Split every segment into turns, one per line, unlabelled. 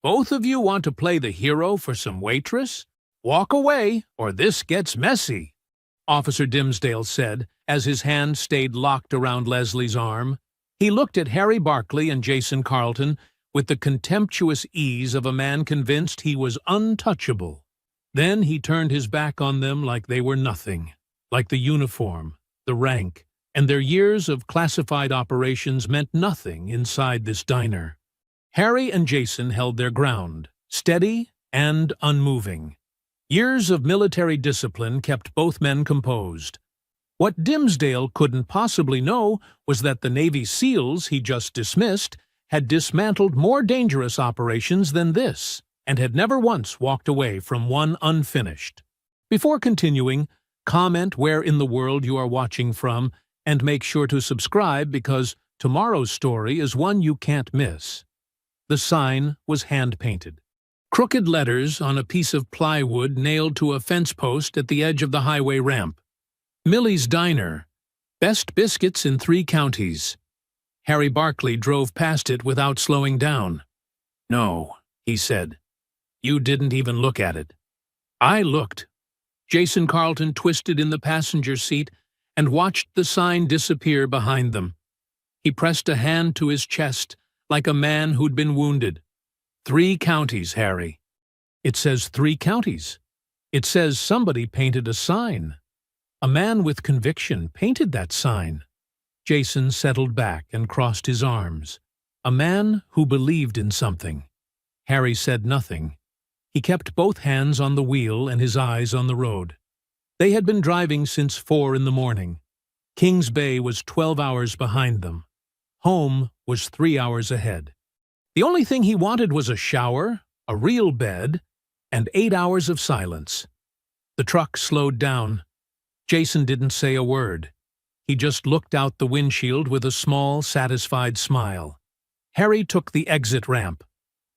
Both of you want to play the hero for some waitress? Walk away, or this gets messy, Officer Dimsdale said, as his hand stayed locked around Leslie's arm. He looked at Harry Barkley and Jason Carlton with the contemptuous ease of a man convinced he was untouchable. Then he turned his back on them like they were nothing, like the uniform, the rank, and their years of classified operations meant nothing inside this diner. Harry and Jason held their ground, steady and unmoving. Years of military discipline kept both men composed. What Dimsdale couldn't possibly know was that the Navy SEALs he just dismissed had dismantled more dangerous operations than this, and had never once walked away from one unfinished. Before continuing, comment where in the world you are watching from, and make sure to subscribe because tomorrow's story is one you can't miss. The sign was hand-painted. Crooked letters on a piece of plywood nailed to a fence post at the edge of the highway ramp. Millie's Diner. Best biscuits in 3 counties. Harry Barkley drove past it without slowing down. "No," he said. "You didn't even look at it." "I looked." Jason Carlton twisted in the passenger seat and watched the sign disappear behind them. He pressed a hand to his chest like a man who'd been wounded. 3 counties, Harry. It says 3 counties. It says somebody painted a sign. A man with conviction painted that sign. Jason settled back and crossed his arms. A man who believed in something. Harry said nothing. He kept both hands on the wheel and his eyes on the road. They had been driving since 4 in the morning. Kings Bay was 12 hours behind them. Home was 3 hours ahead. The only thing he wanted was a shower, a real bed, and 8 hours of silence. The truck slowed down. Jason didn't say a word. He just looked out the windshield with a small, satisfied smile. Harry took the exit ramp.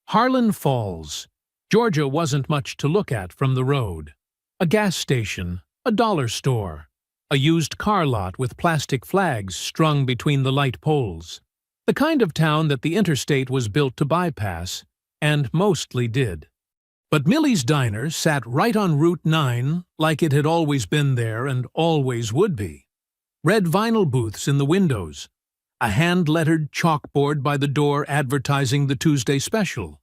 Harlan Falls. Georgia wasn't much to look at from the road. A gas station, a dollar store, a used car lot with plastic flags strung between the light poles. The kind of town that the interstate was built to bypass, and mostly did. But Millie's Diner sat right on Route 9 like it had always been there and always would be. Red vinyl booths in the windows. A hand-lettered chalkboard by the door advertising the Tuesday special.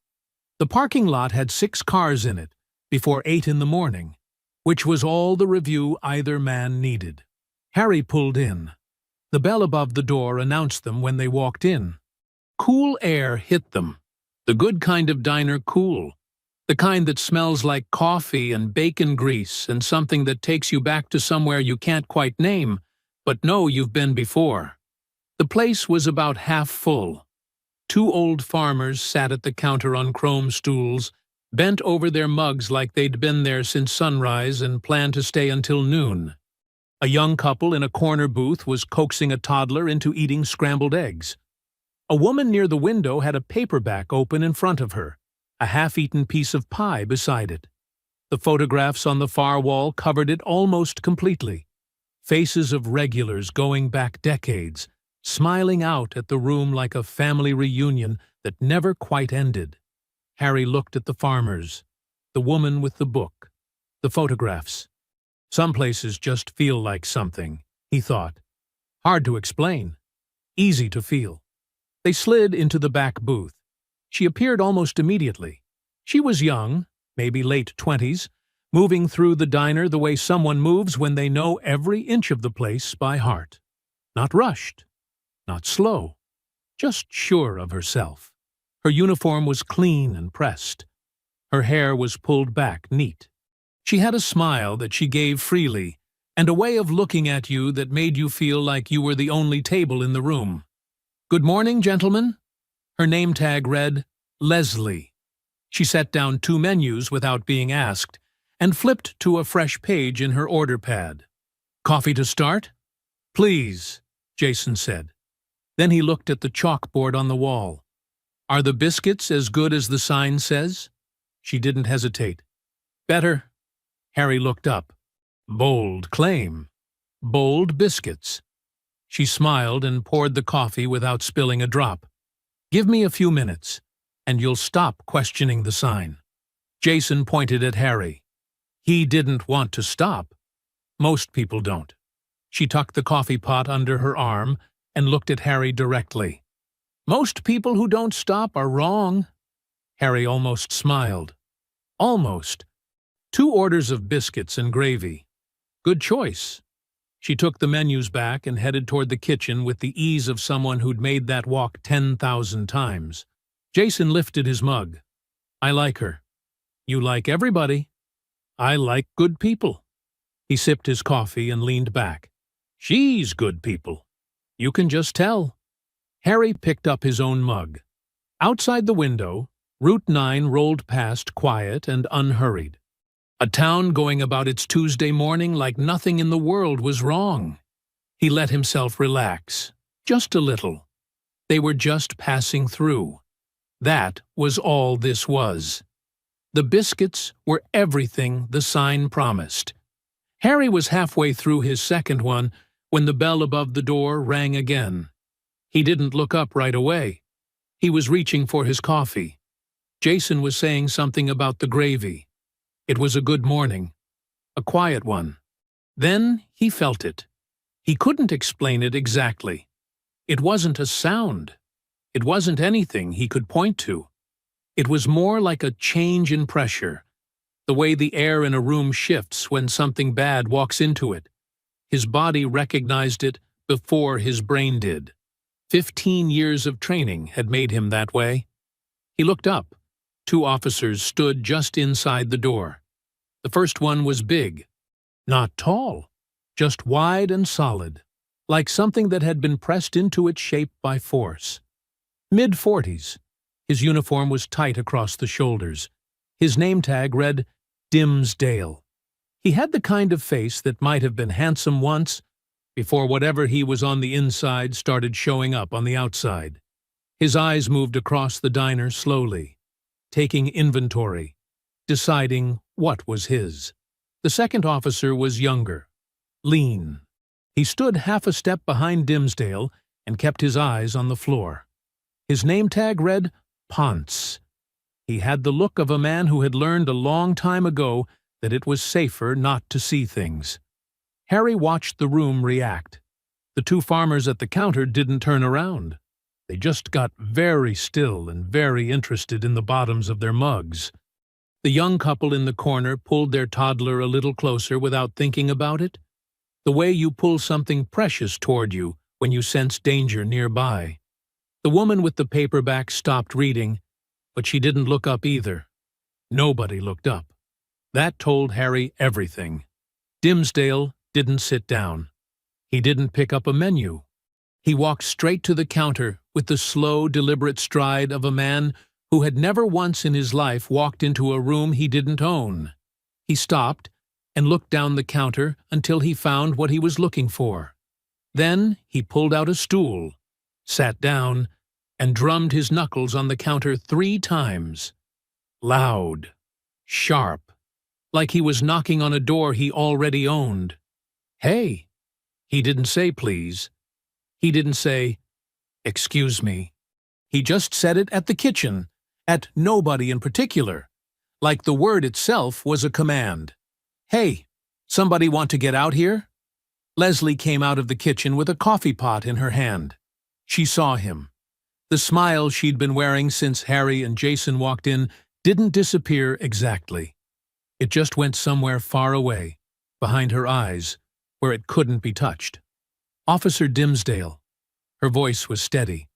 The parking lot had 6 cars in it before 8 in the morning, which was all the review either man needed. Harry pulled in. The bell above the door announced them when they walked in. Cool air hit them. The good kind of diner cool. The kind that smells like coffee and bacon grease and something that takes you back to somewhere you can't quite name, but know you've been before. The place was about half full. 2 old farmers sat at the counter on chrome stools, bent over their mugs like they'd been there since sunrise and planned to stay until noon. A young couple in a corner booth was coaxing a toddler into eating scrambled eggs. A woman near the window had a paperback open in front of her, a half-eaten piece of pie beside it. The photographs on the far wall covered it almost completely. Faces of regulars going back decades, smiling out at the room like a family reunion that never quite ended. Harry looked at the farmers, the woman with the book, the photographs. Some places just feel like something, he thought. Hard to explain. Easy to feel. They slid into the back booth. She appeared almost immediately. She was young, maybe late 20s, moving through the diner the way someone moves when they know every inch of the place by heart. Not rushed, not slow, just sure of herself. Her uniform was clean and pressed. Her hair was pulled back neat. She had a smile that she gave freely, and a way of looking at you that made you feel like you were the only table in the room. "Good morning, gentlemen." Her name tag read, Leslie. She set down 2 menus without being asked, and flipped to a fresh page in her order pad. "Coffee to start?" "Please," Jason said. Then he looked at the chalkboard on the wall. "Are the biscuits as good as the sign says?" She didn't hesitate. "Better." Harry looked up. Bold claim. Bold biscuits. She smiled and poured the coffee without spilling a drop. "Give me a few minutes." and you'll stop questioning the sign." Jason pointed at Harry. He didn't want to stop. Most people don't. She tucked the coffee pot under her arm and looked at Harry directly. "Most people who don't stop are wrong." Harry almost smiled. Almost. 2 orders of biscuits and gravy. Good choice. She took the menus back and headed toward the kitchen with the ease of someone who'd made that walk 10,000 times. Jason lifted his mug. "I like her." "You like everybody." "I like good people." He sipped his coffee and leaned back. "She's good people. You can just tell." Harry picked up his own mug. Outside the window, Route 9 rolled past quiet and unhurried. A town going about its Tuesday morning like nothing in the world was wrong. He let himself relax, just a little. They were just passing through. That was all this was. The biscuits were everything the sign promised. Harry was halfway through his second one when the bell above the door rang again. He didn't look up right away. He was reaching for his coffee. Jason was saying something about the gravy. It was a good morning. A quiet one. Then he felt it. He couldn't explain it exactly. It wasn't a sound. It wasn't anything he could point to. It was more like a change in pressure, the way the air in a room shifts when something bad walks into it. His body recognized it before his brain did. 15 years of training had made him that way. He looked up. 2 officers stood just inside the door. The first one was big. Not tall, just wide and solid, like something that had been pressed into its shape by force. Mid-40s. His uniform was tight across the shoulders. His name tag read Dimsdale. He had the kind of face that might have been handsome once, before whatever he was on the inside started showing up on the outside. His eyes moved across the diner slowly, taking inventory, deciding what was his. The second officer was younger, lean. He stood half a step behind Dimsdale and kept his eyes on the floor. His name tag read Ponce. He had the look of a man who had learned a long time ago that it was safer not to see things. Harry watched the room react. The 2 farmers at the counter didn't turn around. They just got very still and very interested in the bottoms of their mugs. The young couple in the corner pulled their toddler a little closer without thinking about it. The way you pull something precious toward you when you sense danger nearby. The woman with the paperback stopped reading, but she didn't look up either. Nobody looked up. That told Harry everything. Dimsdale didn't sit down. He didn't pick up a menu. He walked straight to the counter with the slow, deliberate stride of a man who had never once in his life walked into a room he didn't own. He stopped and looked down the counter until he found what he was looking for. Then he pulled out a stool, sat down, and drummed his knuckles on the counter 3 times. Loud, sharp, like he was knocking on a door he already owned. "Hey!" He didn't say please. He didn't say, "Excuse me." He just said it at the kitchen, at nobody in particular, like the word itself was a command. "Hey, somebody want to get out here?" Leslie came out of the kitchen with a coffee pot in her hand. She saw him. The smile she'd been wearing since Harry and Jason walked in didn't disappear exactly. It just went somewhere far away, behind her eyes, where it couldn't be touched. "Officer Dimsdale." Her voice was steady.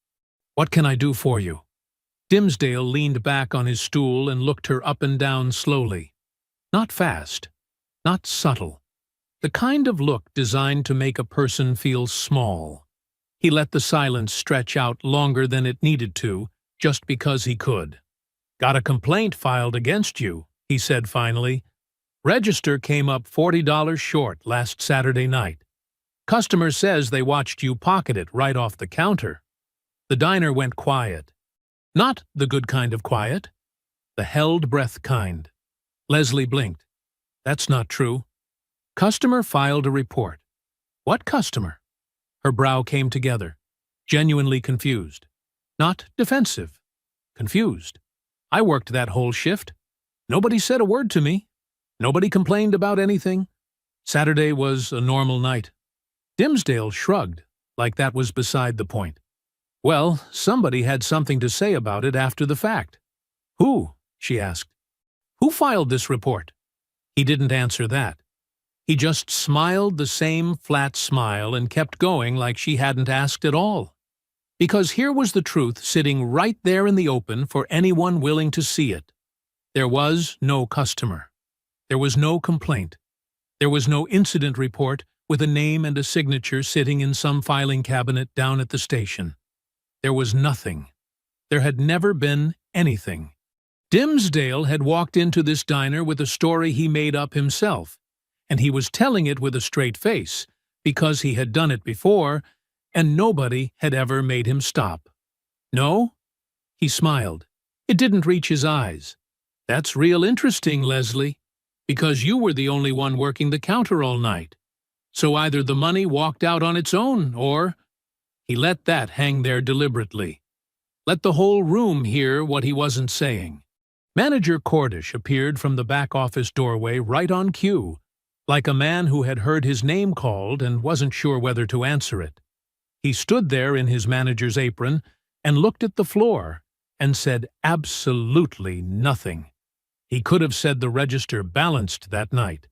"What can I do for you?" Dimsdale leaned back on his stool and looked her up and down slowly. Not fast, not subtle. The kind of look designed to make a person feel small. He let the silence stretch out longer than it needed to, just because he could. "Got a complaint filed against you," he said finally. "Register came up $40 short last Saturday night. Customer says they watched you pocket it right off the counter." The diner went quiet. Not the good kind of quiet. The held breath kind. Leslie blinked. "That's not true." "Customer filed a report." "What customer?" Her brow came together, genuinely confused. Not defensive. confused. "I worked that whole shift. Nobody said a word to me. Nobody complained about anything. Saturday was a normal night." Dimsdale shrugged, like that was beside the point. "Well, somebody had something to say about it after the fact." "Who?" she asked. "Who filed this report?" He didn't answer that. He just smiled the same flat smile and kept going like she hadn't asked at all. Because here was the truth sitting right there in the open for anyone willing to see it. There was no customer. There was no complaint. There was no incident report with a name and a signature sitting in some filing cabinet down at the station. There was nothing. There had never been anything. Dimsdale had walked into this diner with a story he made up himself, and he was telling it with a straight face, because he had done it before, and nobody had ever made him stop. "No?" He smiled. It didn't reach his eyes. "That's real interesting, Leslie, because you were the only one working the counter all night. So either the money walked out on its own, or—" He let that hang there deliberately. Let the whole room hear what he wasn't saying. Manager Cordish appeared from the back office doorway right on cue, like a man who had heard his name called and wasn't sure whether to answer it. He stood there in his manager's apron and looked at the floor and said absolutely nothing. He could have said the register balanced that night.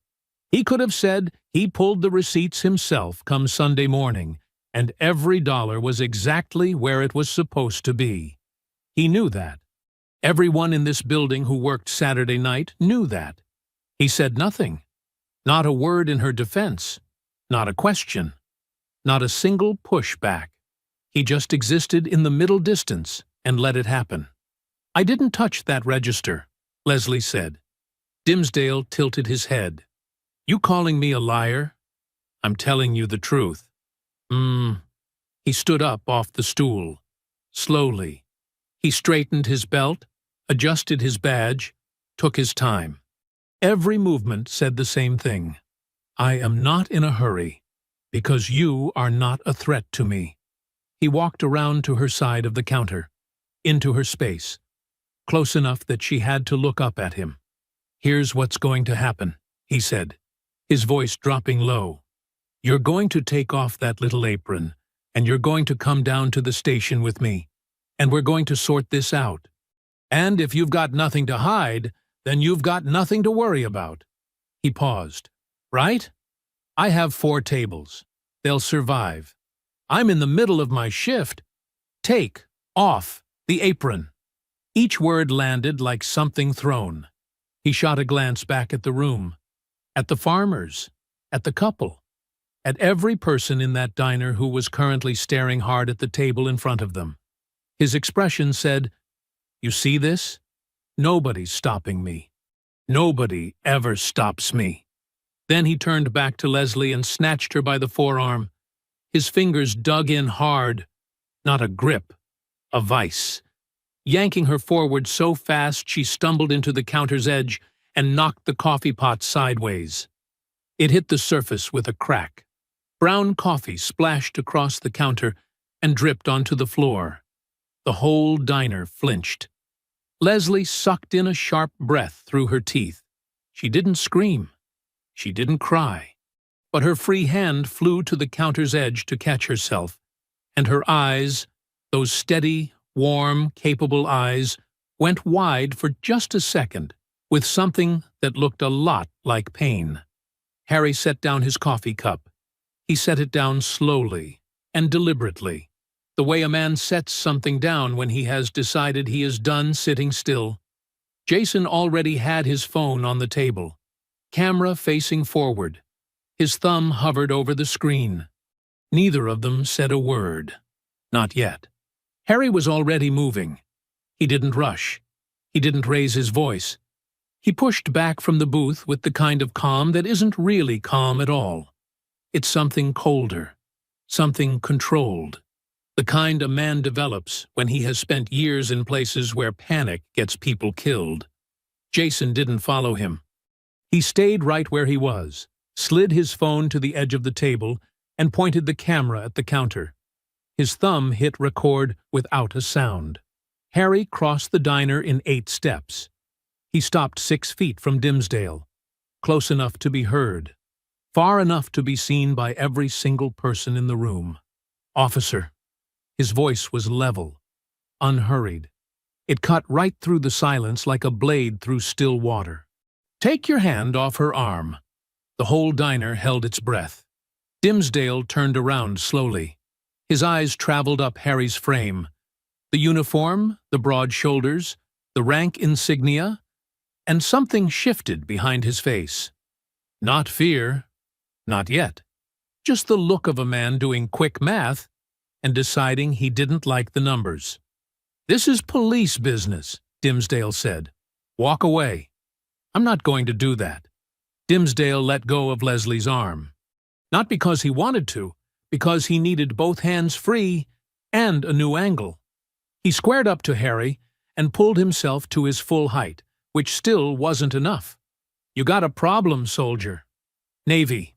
He could have said he pulled the receipts himself come Sunday morning, and every dollar was exactly where it was supposed to be. He knew that. Everyone in this building who worked Saturday night knew that. He said nothing. Not a word in her defense. Not a question. Not a single pushback. He just existed in the middle distance and let it happen. "I didn't touch that register," Leslie said. Dimsdale tilted his head. "You calling me a liar?" "I'm telling you the truth." He stood up off the stool. Slowly. He straightened his belt, adjusted his badge, took his time. Every movement said the same thing. "I am not in a hurry, because you are not a threat to me." He walked around to her side of the counter, into her space, close enough that she had to look up at him. "Here's what's going to happen," he said, his voice dropping low. "You're going to take off that little apron, and you're going to come down to the station with me, and we're going to sort this out. And if you've got nothing to hide, then you've got nothing to worry about." He paused. "Right? I have 4 tables. They'll survive. I'm in the middle of my shift. Take off the apron." Each word landed like something thrown. He shot a glance back at the room, at the farmers, at the couple, at every person in that diner who was currently staring hard at the table in front of them. His expression said, "You see this? Nobody's stopping me. Nobody ever stops me." Then he turned back to Leslie and snatched her by the forearm. His fingers dug in hard, not a grip, a vice, yanking her forward so fast she stumbled into the counter's edge and knocked the coffee pot sideways. It hit the surface with a crack. Brown coffee splashed across the counter and dripped onto the floor. The whole diner flinched. Leslie sucked in a sharp breath through her teeth. She didn't scream. She didn't cry. But her free hand flew to the counter's edge to catch herself, and her eyes, those steady, warm, capable eyes, went wide for just a second, with something that looked a lot like pain. Harry set down his coffee cup. He set it down slowly and deliberately, the way a man sets something down when he has decided he is done sitting still. Jason already had his phone on the table, camera facing forward. His thumb hovered over the screen. Neither of them said a word. Not yet. Harry was already moving. He didn't rush. He didn't raise his voice. He pushed back from the booth with the kind of calm that isn't really calm at all. It's something colder, something controlled, the kind a man develops when he has spent years in places where panic gets people killed. Jason didn't follow him. He stayed right where he was, slid his phone to the edge of the table, and pointed the camera at the counter. His thumb hit record without a sound. Harry crossed the diner in 8 steps. He stopped 6 feet from Dimsdale, close enough to be heard, far enough to be seen by every single person in the room. "Officer." His voice was level, unhurried. It cut right through the silence like a blade through still water. "Take your hand off her arm." The whole diner held its breath. Dimsdale turned around slowly. His eyes traveled up Harry's frame. The uniform, the broad shoulders, the rank insignia, and something shifted behind his face. Not fear, not yet. Just the look of a man doing quick math and deciding he didn't like the numbers. "This is police business," Dimsdale said. "Walk away." "I'm not going to do that." Dimsdale let go of Leslie's arm. Not because he wanted to, because he needed both hands free and a new angle. He squared up to Harry and pulled himself to his full height, which still wasn't enough. "You got a problem, soldier." "Navy."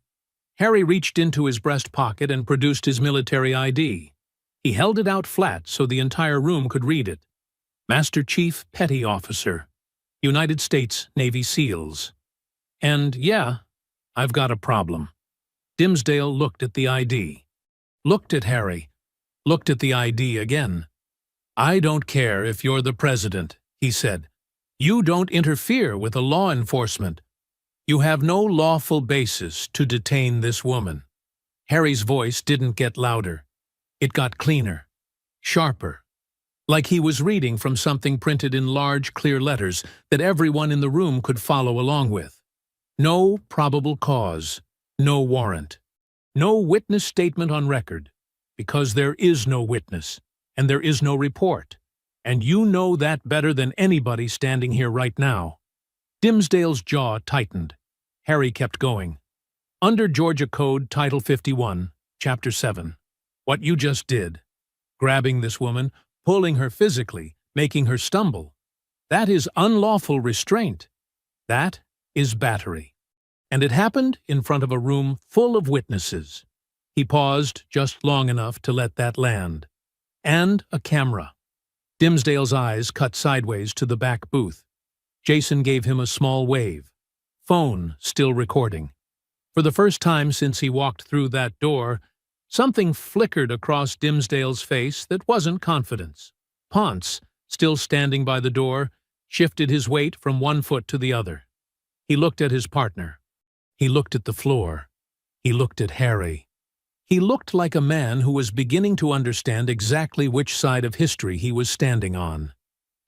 Harry reached into his breast pocket and produced his military ID. He held it out flat so the entire room could read it. "Master Chief Petty Officer, United States Navy SEALs." "And yeah, I've got a problem." Dimsdale looked at the ID, looked at Harry, looked at the ID again. "I don't care if you're the president," he said. "You don't interfere with the law enforcement. You have no lawful basis to detain this woman." Harry's voice didn't get louder. It got cleaner, sharper, like he was reading from something printed in large, clear letters that everyone in the room could follow along with. "No probable cause. No warrant. No witness statement on record, because there is no witness, and there is no report, and you know that better than anybody standing here right now." Dimsdale's jaw tightened. Harry kept going. "Under Georgia Code Title 51, Chapter 7, what you just did, grabbing this woman, pulling her physically, making her stumble, that is unlawful restraint. That is battery. And it happened in front of a room full of witnesses." He paused just long enough to let that land. "And a camera." Dimsdale's eyes cut sideways to the back booth. Jason gave him a small wave. Phone still recording. For the first time since he walked through that door, something flickered across Dimsdale's face that wasn't confidence. Ponce, still standing by the door, shifted his weight from one foot to the other. He looked at his partner. He looked at the floor. He looked at Harry. He looked like a man who was beginning to understand exactly which side of history he was standing on.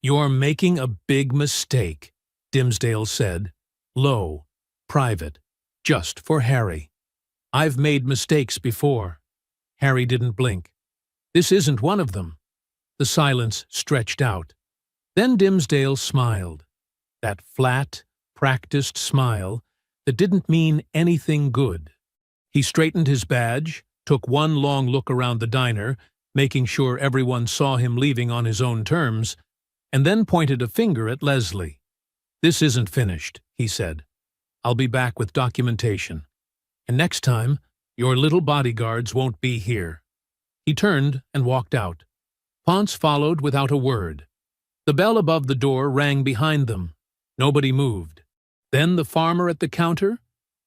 "You're making a big mistake," Dimsdale said, low, private, just for Harry. "I've made mistakes before." Harry didn't blink. "This isn't one of them." The silence stretched out. Then Dimsdale smiled. That flat, practiced smile that didn't mean anything good. He straightened his badge, took one long look around the diner, making sure everyone saw him leaving on his own terms, and then pointed a finger at Leslie. "This isn't finished," he said. "I'll be back with documentation. And next time, your little bodyguards won't be here." He turned and walked out. Ponce followed without a word. The bell above the door rang behind them. Nobody moved. Then the farmer at the counter,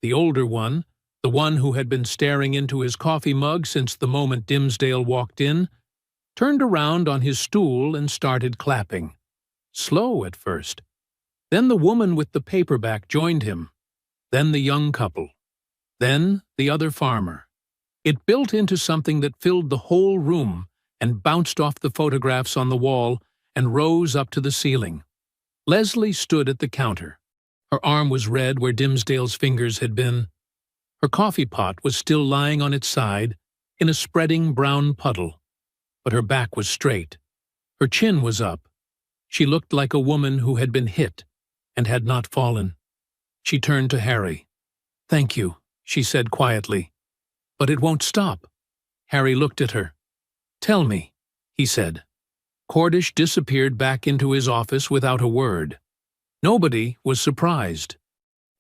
the older one, the one who had been staring into his coffee mug since the moment Dimsdale walked in, turned around on his stool and started clapping. Slow at first. Then the woman with the paperback joined him. Then the young couple. Then the other farmer. It built into something that filled the whole room and bounced off the photographs on the wall and rose up to the ceiling. Leslie stood at the counter. Her arm was red where Dimsdale's fingers had been. Her coffee pot was still lying on its side in a spreading brown puddle, but her back was straight. Her chin was up. She looked like a woman who had been hit and had not fallen. She turned to Harry. "Thank you," she said quietly. "But it won't stop." Harry looked at her. "Tell me," he said. Cordish disappeared back into his office without a word. Nobody was surprised.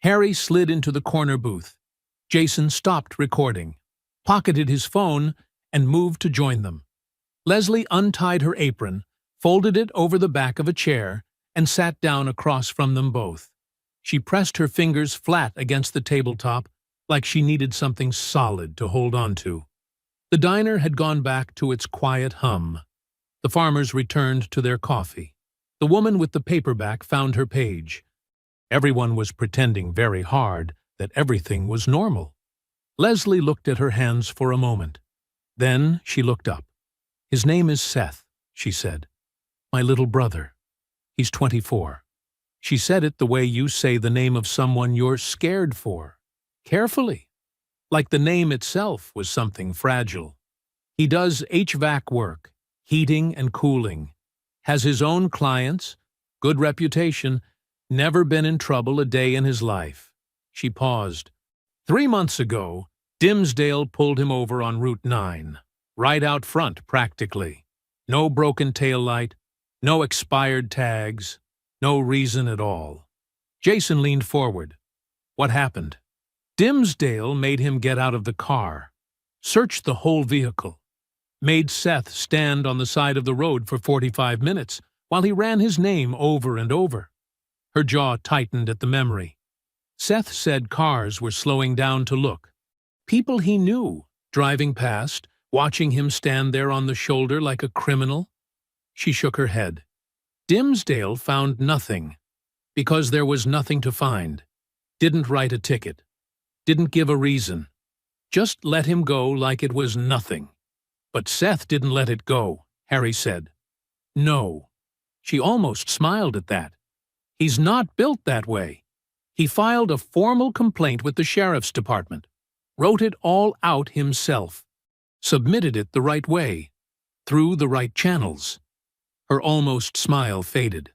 Harry slid into the corner booth. Jason stopped recording, pocketed his phone, and moved to join them. Leslie untied her apron, folded it over the back of a chair, and sat down across from them both. She pressed her fingers flat against the tabletop like she needed something solid to hold on to. The diner had gone back to its quiet hum. The farmers returned to their coffee. The woman with the paperback found her page. Everyone was pretending very hard that everything was normal. Leslie looked at her hands for a moment. Then she looked up. "His name is Seth," she said. "My little brother. He's 24. She said it the way you say the name of someone you're scared for. Carefully. Like the name itself was something fragile. He does HVAC work, heating and cooling. Has his own clients, good reputation, never been in trouble a day in his life." She paused. 3 months ago, Dimsdale pulled him over on Route 9. Right out front, practically. No broken taillight, no expired tags, no reason at all. Jason leaned forward. "What happened?" "Dimsdale made him get out of the car, searched the whole vehicle, made Seth stand on the side of the road for 45 minutes while he ran his name over and over." Her jaw tightened at the memory. Seth said cars were slowing down to look. People he knew, driving past, watching him stand there on the shoulder like a criminal. She shook her head. Dimsdale found nothing, because there was nothing to find. Didn't write a ticket. Didn't give a reason. Just let him go like it was nothing. "But Seth didn't let it go," Harry said. "No." She almost smiled at that. "He's not built that way. He filed a formal complaint with the sheriff's department, wrote it all out himself, submitted it the right way, through the right channels." Her almost smile faded.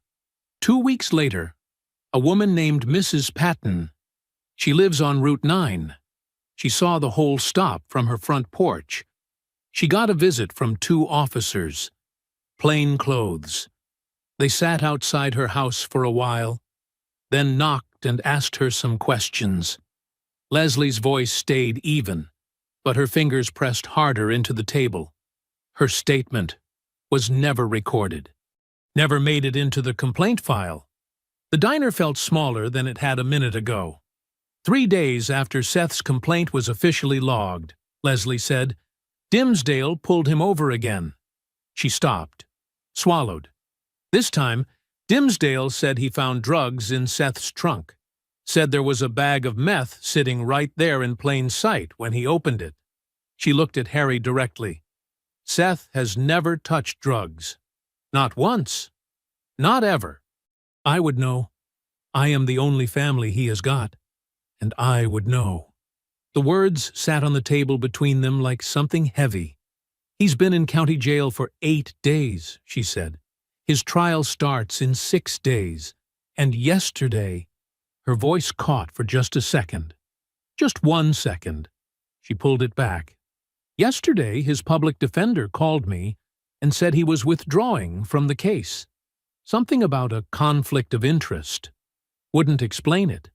2 weeks later, a woman named Mrs. Patton. She lives on Route 9. She saw the whole stop from her front porch. She got a visit from 2 officers. Plain clothes. They sat outside her house for a while, then knocked and asked her some questions. Leslie's voice stayed even, but her fingers pressed harder into the table. Her statement was never recorded, never made it into the complaint file. The diner felt smaller than it had a minute ago. 3 days after Seth's complaint was officially logged, Leslie said, Dimsdale pulled him over again. She stopped, swallowed. This time, Dimsdale said he found drugs in Seth's trunk, said there was a bag of meth sitting right there in plain sight when he opened it. She looked at Harry directly. Seth has never touched drugs. Not once. Not ever. I would know. I am the only family he has got. And I would know. The words sat on the table between them like something heavy. He's been in county jail for 8 days, she said. His trial starts in 6 days. And yesterday, her voice caught for just a second. Just 1 second. She pulled it back. Yesterday, his public defender called me and said he was withdrawing from the case. Something about a conflict of interest. Wouldn't explain it.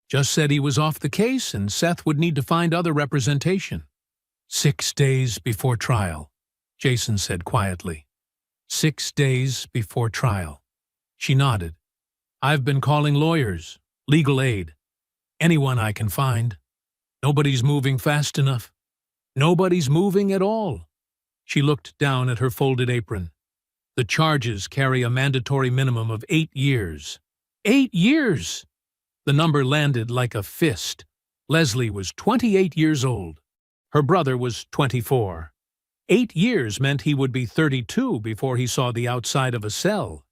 Just said he was off the case and Seth would need to find other representation. 6 days before trial, Jason said quietly. 6 days before trial. She nodded. I've been calling lawyers, legal aid, anyone I can find. Nobody's moving fast enough. Nobody's moving at all. She looked down at her folded apron. The charges carry a mandatory minimum of 8 years. 8 years! The number landed like a fist. Leslie was 28 years old. Her brother was 24. 8 years meant he would be 32 before he saw the outside of a cell.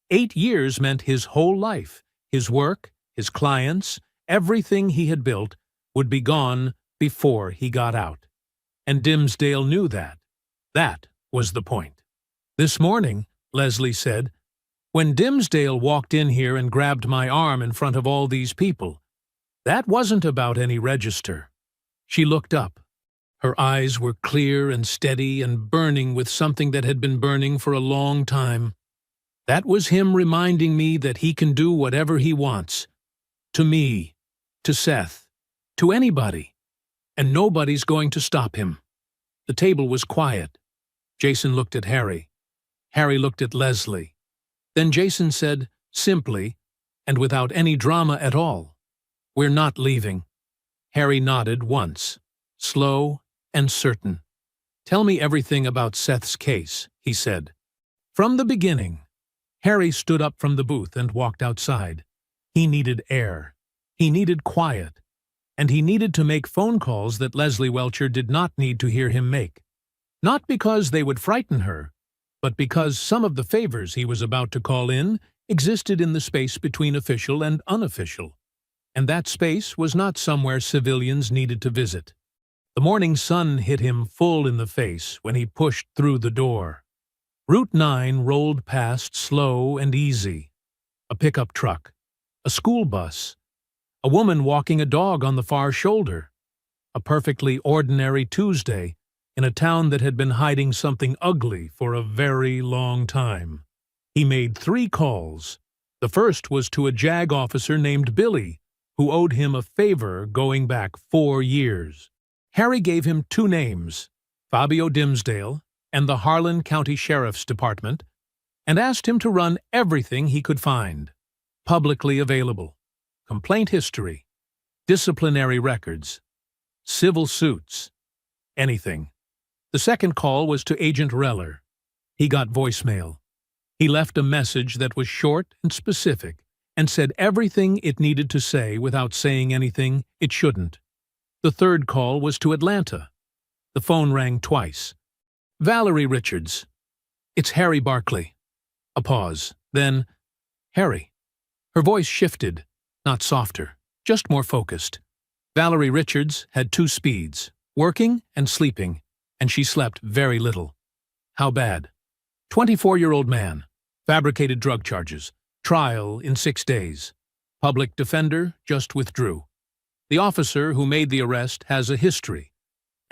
8 years meant his whole life, his work, his clients, everything he had built would be gone before he got out. And Dimsdale knew that. That was the point. This morning, Leslie said, when Dimsdale walked in here and grabbed my arm in front of all these people, that wasn't about any register. She looked up. Her eyes were clear and steady and burning with something that had been burning for a long time. That was him reminding me that he can do whatever he wants. To me, to Seth, to anybody. And nobody's going to stop him. The table was quiet. Jason looked at Harry. Harry looked at Leslie. Then Jason said, simply, and without any drama at all, "We're not leaving." Harry nodded once, slow and certain. "Tell me everything about Seth's case," he said. From the beginning. Harry stood up from the booth and walked outside. He needed air. He needed quiet. And he needed to make phone calls that Leslie Welcher did not need to hear him make. Not because they would frighten her, but because some of the favors he was about to call in existed in the space between official and unofficial. And that space was not somewhere civilians needed to visit. The morning sun hit him full in the face when he pushed through the door. Route 9 rolled past slow and easy. A pickup truck, a school bus, a woman walking a dog on the far shoulder. A perfectly ordinary Tuesday in a town that had been hiding something ugly for a very long time. He made 3 calls. The first was to a JAG officer named Billy, who owed him a favor going back 4 years. Harry gave him 2 names, Fabio Dimsdale and the Harlan County Sheriff's Department, and asked him to run everything he could find. Publicly available. Complaint history. Disciplinary records. Civil suits. Anything. The second call was to Agent Reller. He got voicemail. He left a message that was short and specific and said everything it needed to say without saying anything it shouldn't. The third call was to Atlanta. The phone rang twice. "Valerie Richards." "It's Harry Barkley." A pause. Then, "Harry." Her voice shifted, not softer, just more focused. Valerie Richards had 2 speeds, working and sleeping, and she slept very little. "How bad?" 24-year-old man. Fabricated drug charges. Trial in 6 days. Public defender just withdrew. The officer who made the arrest has a history,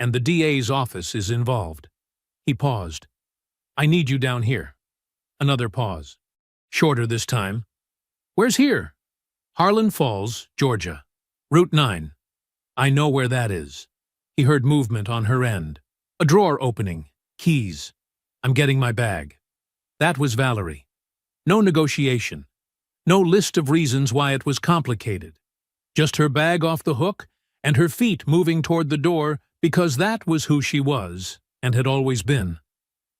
and the DA's office is involved. He paused. "I need you down here." Another pause. Shorter this time. "Where's here?" "Harlan Falls, Georgia. Route 9. "I know where that is." He heard movement on her end. A drawer opening. Keys. "I'm getting my bag." That was Valerie. No negotiation. No list of reasons why it was complicated. Just her bag off the hook and her feet moving toward the door because that was who she was and had always been.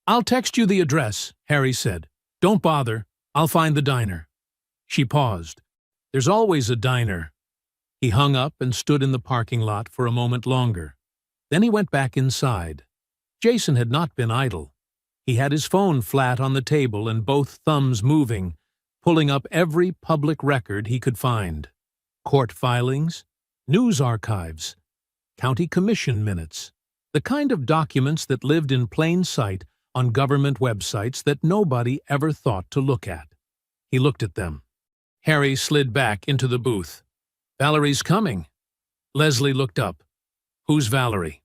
"I'll text you the address," Harry said. "Don't bother. I'll find the diner." She paused. "There's always a diner." He hung up and stood in the parking lot for a moment longer. Then he went back inside. Jason had not been idle. He had his phone flat on the table and both thumbs moving, pulling up every public record he could find. Court filings, news archives, county commission minutes, the kind of documents that lived in plain sight on government websites that nobody ever thought to look at. He looked at them. Harry slid back into the booth. "Valerie's coming." Leslie looked up. "Who's Valerie?"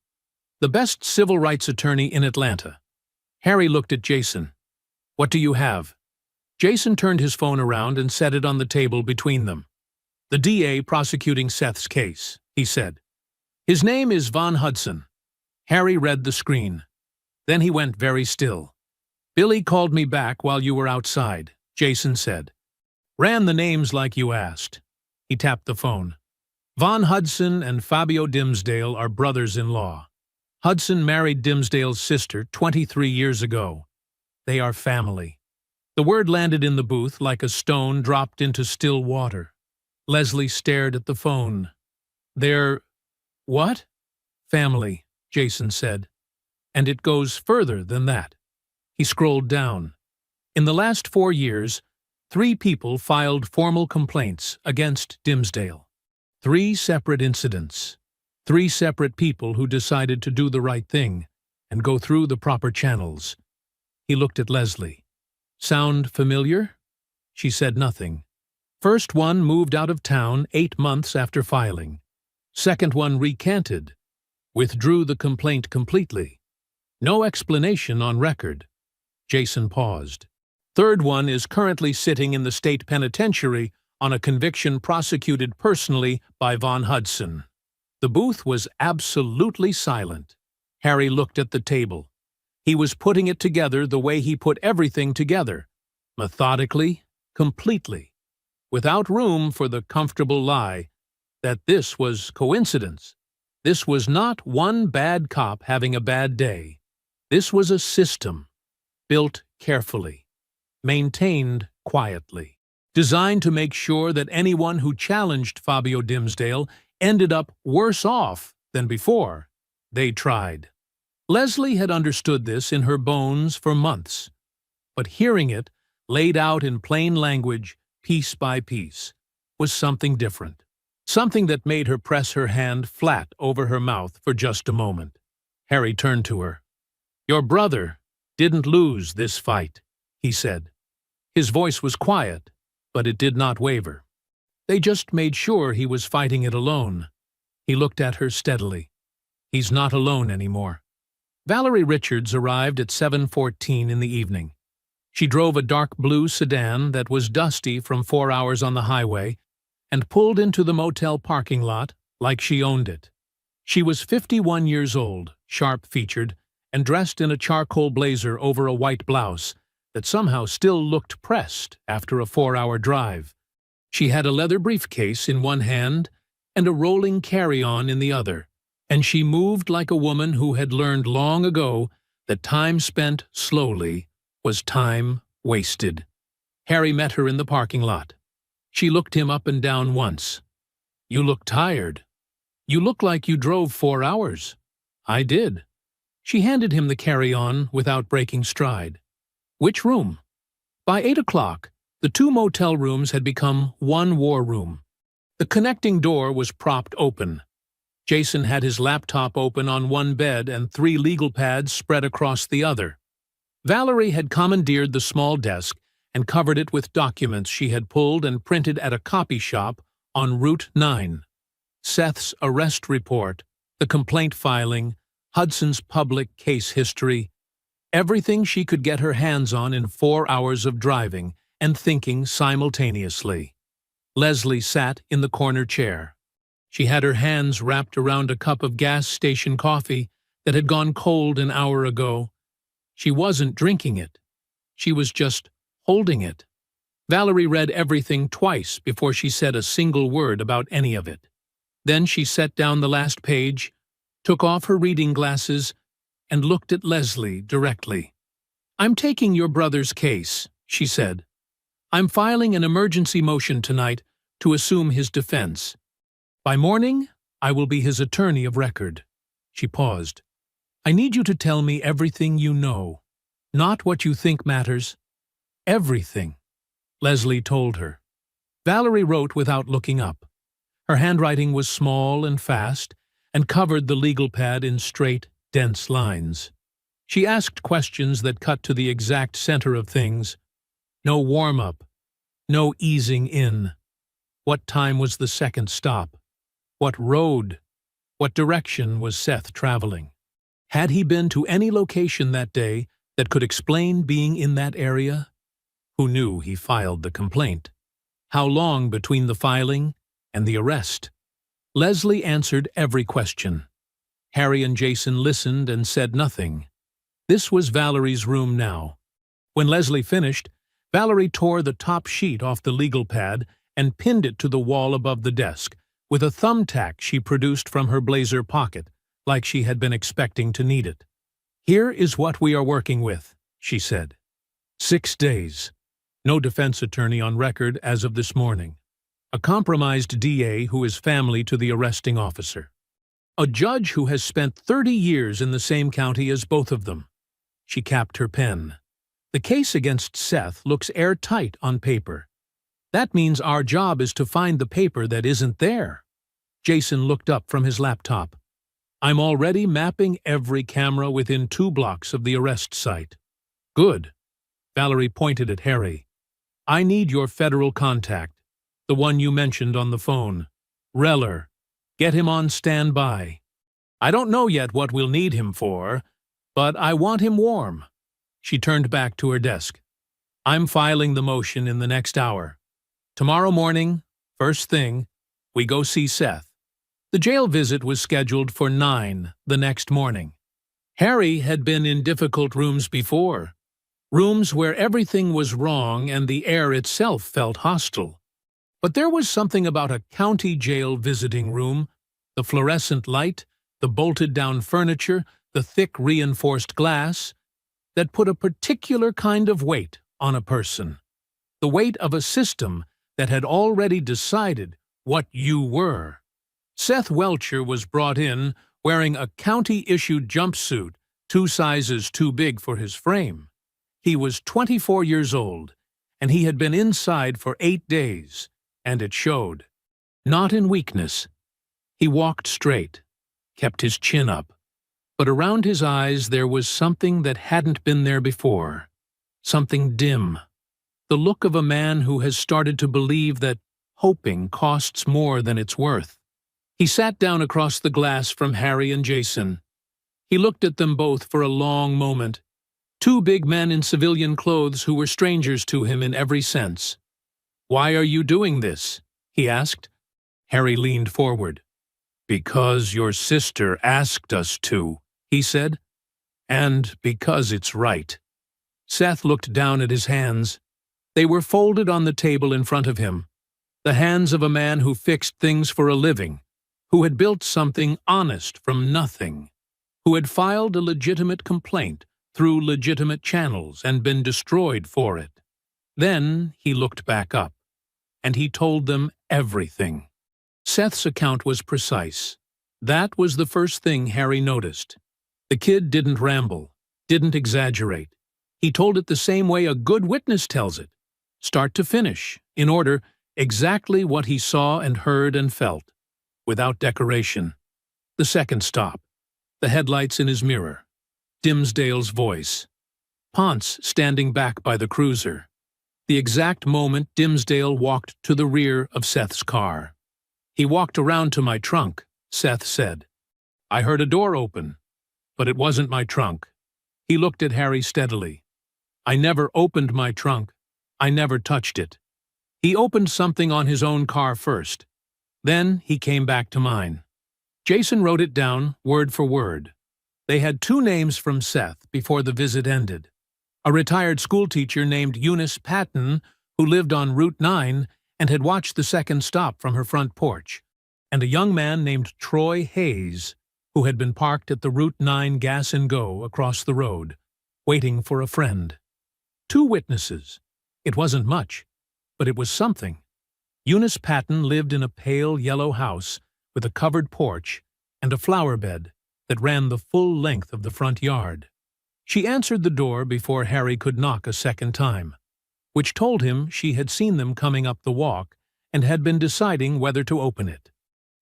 "The best civil rights attorney in Atlanta." Harry looked at Jason. "What do you have?" Jason turned his phone around and set it on the table between them. "The DA prosecuting Seth's case," he said. "His name is Von Hudson." Harry read the screen. Then he went very still. "Billy called me back while you were outside," Jason said. "Ran the names like you asked." He tapped the phone. "Von Hudson and Fabio Dimsdale are brothers-in-law. Hudson married Dimsdale's sister 23 years ago. They are family." The word landed in the booth like a stone dropped into still water. Leslie stared at the phone. "They're... what?" "Family," Jason said. "And it goes further than that." He scrolled down. "In the last 4 years, 3 people filed formal complaints against Dimsdale. 3 separate incidents. 3 separate people who decided to do the right thing and go through the proper channels." He looked at Leslie. "Sound familiar?" She said nothing. "First one moved out of town 8 months after filing. Second one recanted. Withdrew the complaint completely. No explanation on record." Jason paused. "Third one is currently sitting in the state penitentiary on a conviction prosecuted personally by Von Hudson." The booth was absolutely silent. Harry looked at the table. He was putting it together the way he put everything together, methodically, completely, without room for the comfortable lie that this was coincidence. This was not one bad cop having a bad day. This was a system, built carefully, maintained quietly, designed to make sure that anyone who challenged Fabio Dimsdale ended up worse off than before they tried. Leslie had understood this in her bones for months, but hearing it, laid out in plain language, piece by piece, was something different. Something that made her press her hand flat over her mouth for just a moment. Harry turned to her. "Your brother didn't lose this fight," he said. His voice was quiet, but it did not waver. "They just made sure he was fighting it alone." He looked at her steadily. "He's not alone anymore." Valerie Richards arrived at 7:14 in the evening. She drove a dark blue sedan that was dusty from 4 hours on the highway and pulled into the motel parking lot like she owned it. She was 51 years old, sharp-featured, and dressed in a charcoal blazer over a white blouse that somehow still looked pressed after a 4-hour drive. She had a leather briefcase in one hand and a rolling carry-on in the other, and she moved like a woman who had learned long ago that time spent slowly was time wasted. Harry met her in the parking lot. She looked him up and down once. "You look tired. You look like you drove 4 hours." "I did." She handed him the carry-on without breaking stride. "Which room?" By 8 o'clock, the 2 motel rooms had become one war room. The connecting door was propped open. Jason had his laptop open on one bed and 3 legal pads spread across the other. Valerie had commandeered the small desk and covered it with documents she had pulled and printed at a copy shop on Route 9. Seth's arrest report, the complaint filing, Hudson's public case history, everything she could get her hands on in 4 hours of driving and thinking simultaneously. Leslie sat in the corner chair. She had her hands wrapped around a cup of gas station coffee that had gone cold an hour ago. She wasn't drinking it. She was just holding it. Valerie read everything twice before she said a single word about any of it. Then she set down the last page, took off her reading glasses, and looked at Leslie directly. "I'm taking your brother's case," she said. "I'm filing an emergency motion tonight to assume his defense. By morning, I will be his attorney of record." She paused. "I need you to tell me everything you know, not what you think matters. Everything." Leslie told her. Valerie wrote without looking up. Her handwriting was small and fast, and covered the legal pad in straight, dense lines. She asked questions that cut to the exact center of things. No warm-up. No easing in. What time was the second stop? What road? What direction was Seth traveling? Had he been to any location that day that could explain being in that area? Who knew he filed the complaint? How long between the filing and the arrest? Leslie answered every question. Harry and Jason listened and said nothing. This was Valerie's room now. When Leslie finished, Valerie tore the top sheet off the legal pad and pinned it to the wall above the desk, with a thumbtack she produced from her blazer pocket, like she had been expecting to need it. "Here is what we are working with," she said. 6 days. No defense attorney on record as of this morning. A compromised DA who is family to the arresting officer. A judge who has spent 30 years in the same county as both of them. She capped her pen. The case against Seth looks airtight on paper. That means our job is to find the paper that isn't there. Jason looked up from his laptop. "I'm already mapping every camera within 2 blocks of the arrest site." "Good." Valerie pointed at Harry. "I need your federal contact, the one you mentioned on the phone. Reller. Get him on standby. I don't know yet what we'll need him for, but I want him warm." She turned back to her desk. "I'm filing the motion in the next hour. Tomorrow morning, first thing, we go see Seth." The jail visit was scheduled for 9 the next morning. Harry had been in difficult rooms before, rooms where everything was wrong and the air itself felt hostile. But there was something about a county jail visiting room, the fluorescent light, the bolted-down furniture, the thick reinforced glass, that put a particular kind of weight on a person. The weight of a system that had already decided what you were. Seth Welcher was brought in wearing a county-issued jumpsuit 2 sizes too big for his frame. He was 24 years old, and he had been inside for 8 days, and it showed. Not in weakness. He walked straight, kept his chin up, but around his eyes there was something that hadn't been there before. Something dim. The look of a man who has started to believe that hoping costs more than it's worth. He sat down across the glass from Harry and Jason. He looked at them both for a long moment. 2 big men in civilian clothes who were strangers to him in every sense. "Why are you doing this?" he asked. Harry leaned forward. "Because your sister asked us to," he said. "And because it's right." Seth looked down at his hands. They were folded on the table in front of him. The hands of a man who fixed things for a living, who had built something honest from nothing, who had filed a legitimate complaint through legitimate channels and been destroyed for it. Then he looked back up, and he told them everything. Seth's account was precise. That was the first thing Harry noticed. The kid didn't ramble, didn't exaggerate. He told it the same way a good witness tells it, start to finish, in order, exactly what he saw and heard and felt, without decoration. The second stop, the headlights in his mirror, Dimsdale's voice, Ponce standing back by the cruiser, the exact moment Dimsdale walked to the rear of Seth's car. "He walked around to my trunk," Seth said. "I heard a door open, but it wasn't my trunk." He looked at Harry steadily. "I never opened my trunk. I never touched it. He opened something on his own car first. Then he came back to mine." Jason wrote it down, word for word. They had 2 names from Seth before the visit ended. A retired schoolteacher named Eunice Patton, who lived on Route 9 and had watched the second stop from her front porch, and a young man named Troy Hayes, who had been parked at the Route 9 Gas and Go across the road, waiting for a friend. 2 witnesses. It wasn't much, but it was something. Eunice Patton lived in a pale yellow house with a covered porch and a flower bed that ran the full length of the front yard. She answered the door before Harry could knock a second time, which told him she had seen them coming up the walk and had been deciding whether to open it.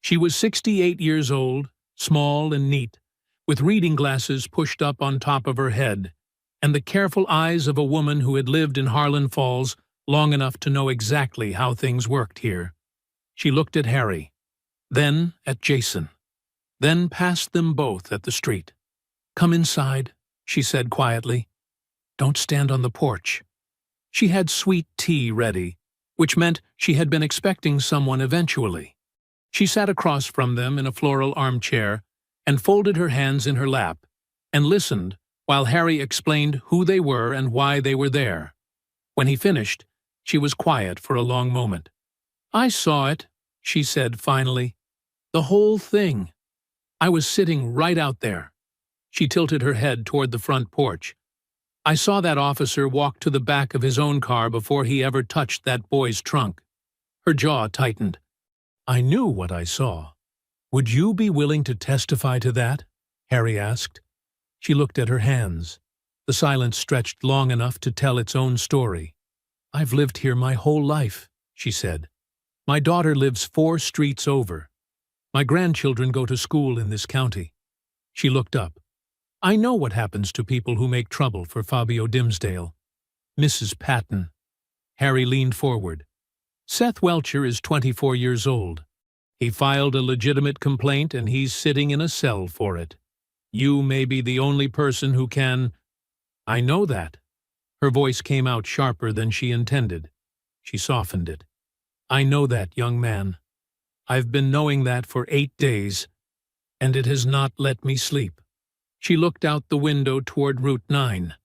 She was 68 years old, small and neat, with reading glasses pushed up on top of her head, and the careful eyes of a woman who had lived in Harlan Falls long enough to know exactly how things worked here. She looked at Harry, then at Jason, then past them both at the street. "Come inside," she said quietly. "Don't stand on the porch." She had sweet tea ready, which meant she had been expecting someone eventually. She sat across from them in a floral armchair and folded her hands in her lap and listened while Harry explained who they were and why they were there. When he finished, she was quiet for a long moment. "I saw it," she said finally. "The whole thing. I was sitting right out there." She tilted her head toward the front porch. "I saw that officer walk to the back of his own car before he ever touched that boy's trunk." Her jaw tightened. "I knew what I saw." "Would you be willing to testify to that?" Harry asked. She looked at her hands. The silence stretched long enough to tell its own story. "I've lived here my whole life," she said. "My daughter lives 4 streets over. My grandchildren go to school in this county." She looked up. "I know what happens to people who make trouble for Fabio Dimsdale." "Mrs. Patton." Harry leaned forward. "Seth Welcher is 24 years old. He filed a legitimate complaint and he's sitting in a cell for it. You may be the only person who can—" "I know that." Her voice came out sharper than she intended. She softened it. "I know that, young man. I've been knowing that for 8 days, and it has not let me sleep." She looked out the window toward Route 9.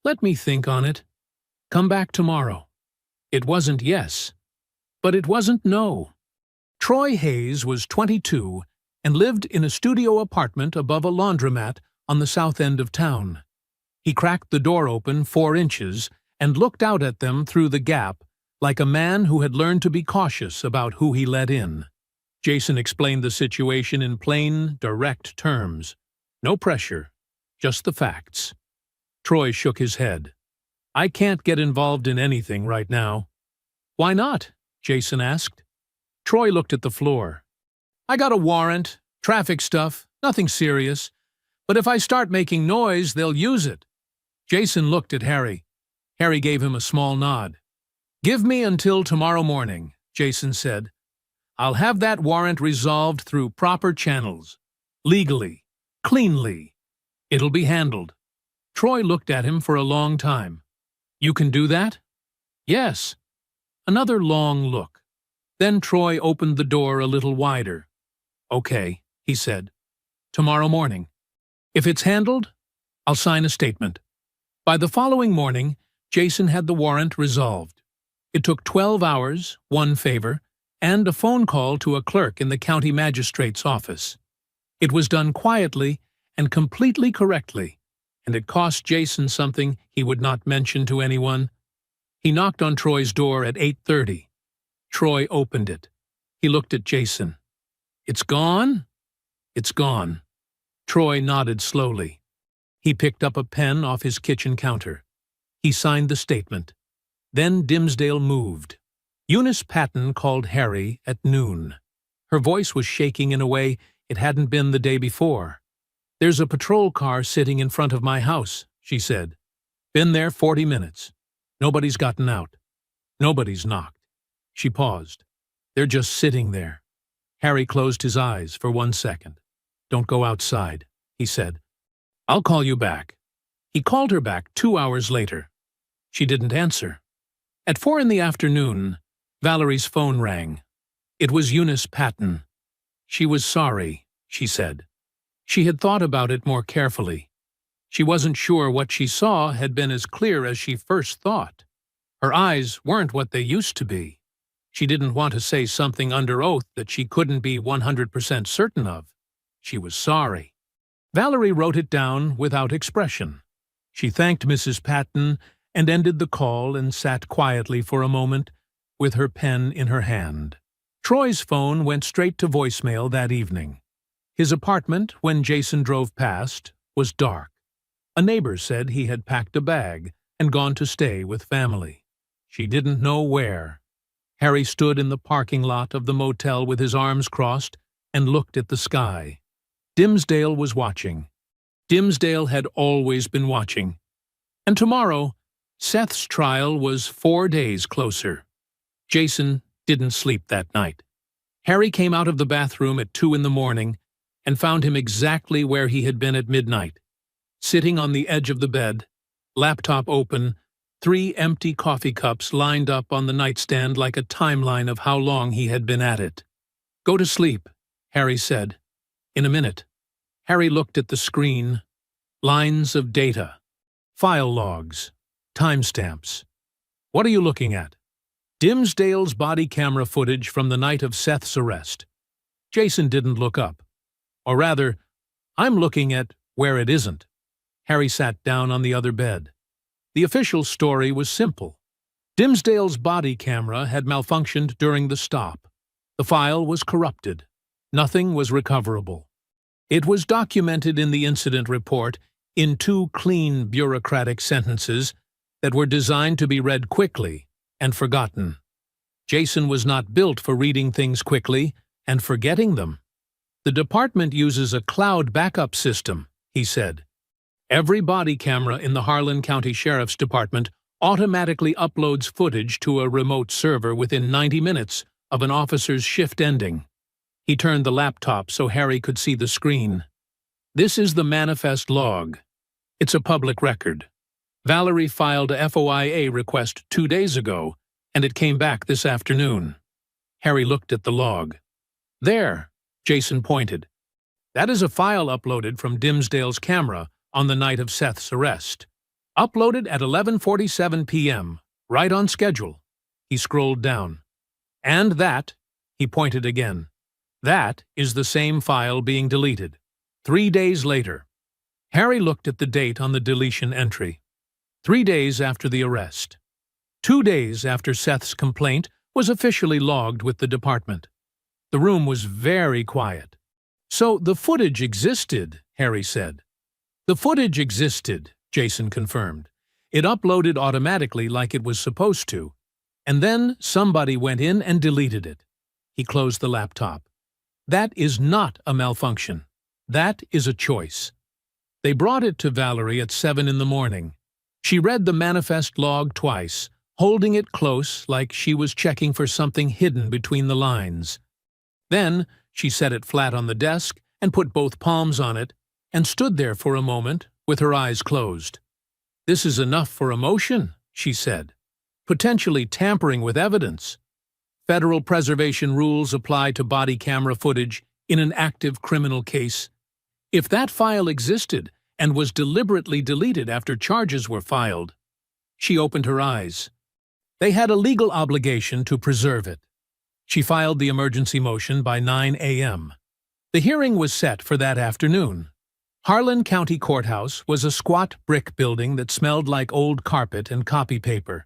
"Let me think on it. Come back tomorrow." It wasn't yes, but it wasn't no. Troy Hayes was 22 and lived in a studio apartment above a laundromat on the south end of town. He cracked the door open 4 inches and looked out at them through the gap like a man who had learned to be cautious about who he let in. Jason explained the situation in plain, direct terms. No pressure, just the facts. Troy shook his head. "I can't get involved in anything right now." "Why not?" Jason asked. Troy looked at the floor. "I got a warrant, traffic stuff, nothing serious. But if I start making noise, they'll use it." Jason looked at Harry. Harry gave him a small nod. "Give me until tomorrow morning," Jason said. "I'll have that warrant resolved through proper channels. Legally. Cleanly. It'll be handled." Troy looked at him for a long time. "You can do that?" "Yes." Another long look. Then Troy opened the door a little wider. "Okay," he said. "Tomorrow morning. If it's handled, I'll sign a statement." By the following morning, Jason had the warrant resolved. It took 12 hours, 1 favor, and a phone call to a clerk in the county magistrate's office. It was done quietly and completely correctly, and it cost Jason something he would not mention to anyone. He knocked on Troy's door at 8:30. Troy opened it. He looked at Jason. "It's gone?" "It's gone." Troy nodded slowly. He picked up a pen off his kitchen counter. He signed the statement. Then Dimsdale moved. Eunice Patton called Harry at noon. Her voice was shaking in a way it hadn't been the day before. "There's a patrol car sitting in front of my house," she said. "Been there 40 minutes. Nobody's gotten out. Nobody's knocked." She paused. "They're just sitting there." Harry closed his eyes for 1 second. "Don't go outside," he said. "I'll call you back." He called her back 2 hours later. She didn't answer. At 4 in the afternoon, Valerie's phone rang. It was Eunice Patton. She was sorry, she said. She had thought about it more carefully. She wasn't sure what she saw had been as clear as she first thought. Her eyes weren't what they used to be. She didn't want to say something under oath that she couldn't be 100% certain of. She was sorry. Valerie wrote it down without expression. She thanked Mrs. Patton and ended the call and sat quietly for a moment with her pen in her hand. Troy's phone went straight to voicemail that evening. His apartment, when Jason drove past, was dark. A neighbor said he had packed a bag and gone to stay with family. She didn't know where. Harry stood in the parking lot of the motel with his arms crossed and looked at the sky. Dimsdale was watching. Dimsdale had always been watching. And tomorrow, Seth's trial was 4 days closer. Jason didn't sleep that night. Harry came out of the bathroom at 2 in the morning and found him exactly where he had been at midnight, sitting on the edge of the bed, laptop open, 3 empty coffee cups lined up on the nightstand like a timeline of how long he had been at it. "Go to sleep," Harry said. "In a minute." Harry looked at the screen. Lines of data. File logs. Timestamps. "What are you looking at?" "Dimsdale's body camera footage from the night of Seth's arrest." Jason didn't look up. "Or rather, I'm looking at where it isn't." Harry sat down on the other bed. The official story was simple. Dimsdale's body camera had malfunctioned during the stop. The file was corrupted. Nothing was recoverable. It was documented in the incident report in 2 clean bureaucratic sentences that were designed to be read quickly and forgotten. Jason was not built for reading things quickly and forgetting them. "The department uses a cloud backup system," he said. "Every body camera in the Harlan County Sheriff's Department automatically uploads footage to a remote server within 90 minutes of an officer's shift ending." He turned the laptop so Harry could see the screen. "This is the manifest log. It's a public record. Valerie filed a FOIA request 2 days ago, and it came back this afternoon." Harry looked at the log. "There," Jason pointed. That is a file uploaded from Dimsdale's camera on the night of Seth's arrest. Uploaded at 11:47 p.m., right on schedule. He scrolled down. And that, he pointed again, that is the same file being deleted. 3 days later. Harry looked at the date on the deletion entry. 3 days after the arrest. 2 days after Seth's complaint was officially logged with the department. The room was very quiet. So the footage existed, Harry said. The footage existed, Jason confirmed. It uploaded automatically like it was supposed to. And then somebody went in and deleted it. He closed the laptop. That is not a malfunction. That is a choice. They brought it to Valerie at 7 in the morning. She read the manifest log twice, holding it close like she was checking for something hidden between the lines. Then she set it flat on the desk and put both palms on it and stood there for a moment with her eyes closed. "This is enough for a motion," she said. "Potentially tampering with evidence. Federal preservation rules apply to body camera footage in an active criminal case. If that file existed and was deliberately deleted after charges were filed..." She opened her eyes. They had a legal obligation to preserve it. She filed the emergency motion by 9 a.m. The hearing was set for that afternoon. Harlan County Courthouse was a squat brick building that smelled like old carpet and copy paper.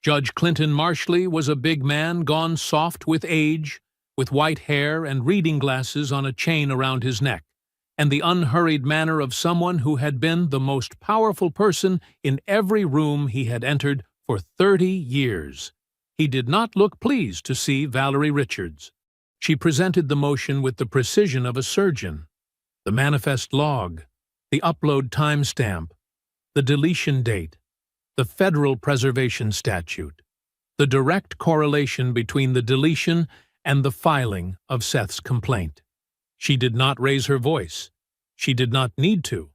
Judge Clinton Marshley was a big man gone soft with age, with white hair and reading glasses on a chain around his neck, and the unhurried manner of someone who had been the most powerful person in every room he had entered for 30 years. He did not look pleased to see Valerie Richards. She presented the motion with the precision of a surgeon. The manifest log, the upload timestamp, the deletion date, the federal preservation statute, the direct correlation between the deletion and the filing of Seth's complaint. She did not raise her voice. She did not need to.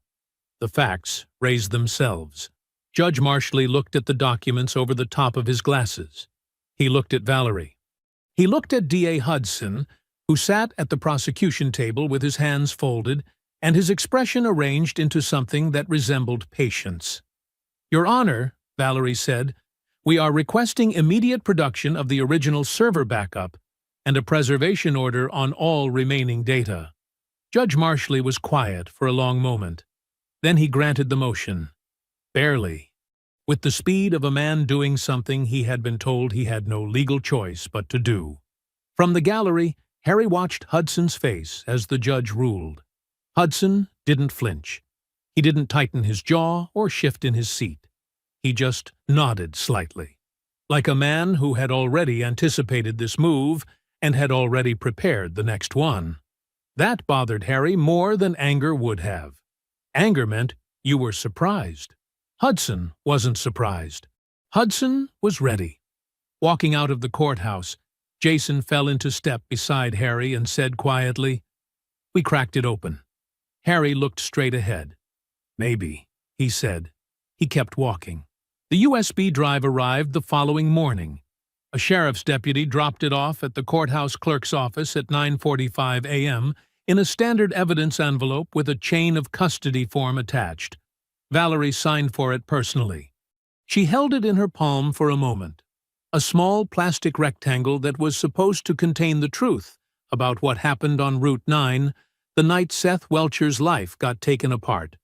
The facts raised themselves. Judge Marshley looked at the documents over the top of his glasses. He looked at Valerie. He looked at D.A. Hudson, who sat at the prosecution table with his hands folded and his expression arranged into something that resembled patience. "Your Honor," Valerie said, "we are requesting immediate production of the original server backup and a preservation order on all remaining data." Judge Marshley was quiet for a long moment. Then he granted the motion. Barely. With the speed of a man doing something he had been told he had no legal choice but to do. From the gallery, Harry watched Hudson's face as the judge ruled. Hudson didn't flinch. He didn't tighten his jaw or shift in his seat. He just nodded slightly, like a man who had already anticipated this move and had already prepared the next one. That bothered Harry more than anger would have. Anger meant you were surprised. Hudson wasn't surprised. Hudson was ready. Walking out of the courthouse, Jason fell into step beside Harry and said quietly, "We cracked it open." Harry looked straight ahead. "Maybe," he said. He kept walking. The USB drive arrived the following morning. A sheriff's deputy dropped it off at the courthouse clerk's office at 9:45 a.m. in a standard evidence envelope with a chain of custody form attached. Valerie signed for it personally. She held it in her palm for a moment. A small plastic rectangle that was supposed to contain the truth about what happened on Route 9 the night Seth Welcher's life got taken apart.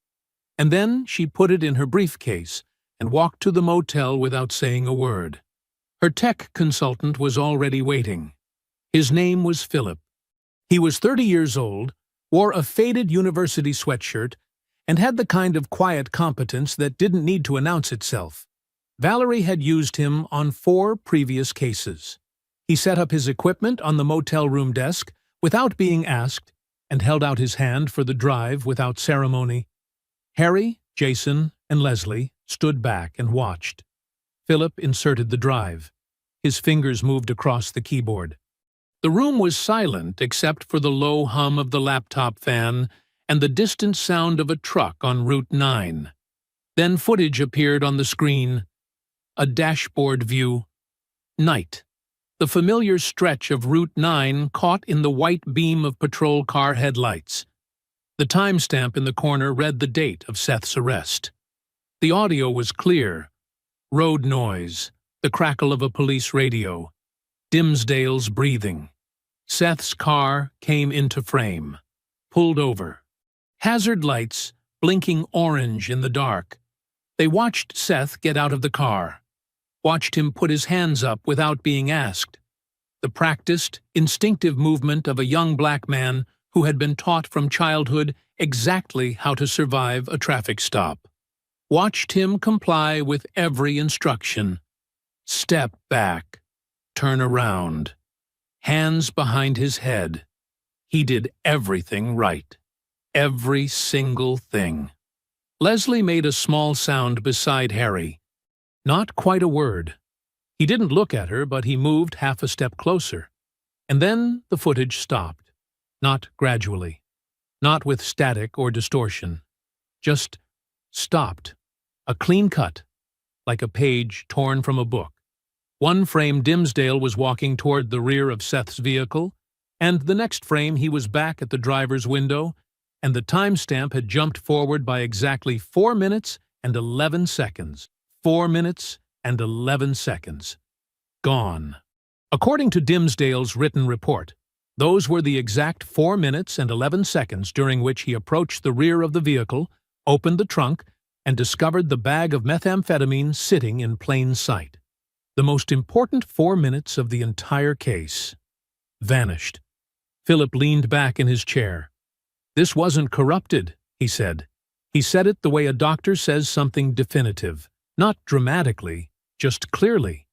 And then she put it in her briefcase and walked to the motel without saying a word. Her tech consultant was already waiting. His name was Philip. He was 30 years old, wore a faded university sweatshirt, and had the kind of quiet competence that didn't need to announce itself. Valerie had used him on 4 previous cases. He set up his equipment on the motel room desk without being asked and held out his hand for the drive without ceremony. Harry, Jason, and Leslie stood back and watched. Philip inserted the drive. His fingers moved across the keyboard. The room was silent except for the low hum of the laptop fan and the distant sound of a truck on Route 9. Then footage appeared on the screen. A dashboard view. Night. The familiar stretch of Route 9 caught in the white beam of patrol car headlights. The timestamp in the corner read the date of Seth's arrest. The audio was clear. Road noise, the crackle of a police radio, Dimsdale's breathing. Seth's car came into frame, pulled over. Hazard lights blinking orange in the dark. They watched Seth get out of the car, watched him put his hands up without being asked. The practiced, instinctive movement of a young black man who had been taught from childhood exactly how to survive a traffic stop. Watched him comply with every instruction. Step back. Turn around. Hands behind his head. He did everything right. Every single thing. Leslie made a small sound beside Harry. Not quite a word. He didn't look at her, but he moved half a step closer. And then the footage stopped. Not gradually. Not with static or distortion. Just stopped. A clean cut, like a page torn from a book. One frame Dimsdale was walking toward the rear of Seth's vehicle, and the next frame he was back at the driver's window, and the timestamp had jumped forward by exactly 4 minutes and 11 seconds. 4 minutes and 11 seconds. Gone. According to Dimsdale's written report, those were the exact 4 minutes and 11 seconds during which he approached the rear of the vehicle, opened the trunk, and discovered the bag of methamphetamine sitting in plain sight. The most important 4 minutes of the entire case. Vanished. Philip leaned back in his chair. "This wasn't corrupted," he said. He said it the way a doctor says something definitive, not dramatically, just clearly.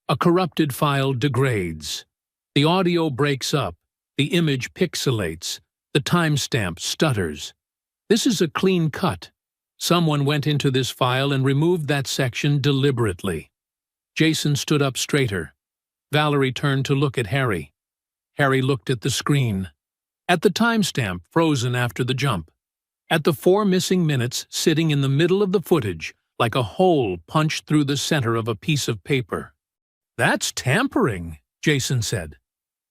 A corrupted file degrades. The audio breaks up, the image pixelates, the timestamp stutters. This is a clean cut. Someone went into this file and removed that section deliberately. Jason stood up straighter. Valerie turned to look at Harry. Harry looked at the screen. At the timestamp frozen after the jump. At the 4 missing minutes sitting in the middle of the footage, like a hole punched through the center of a piece of paper. "That's tampering," Jason said.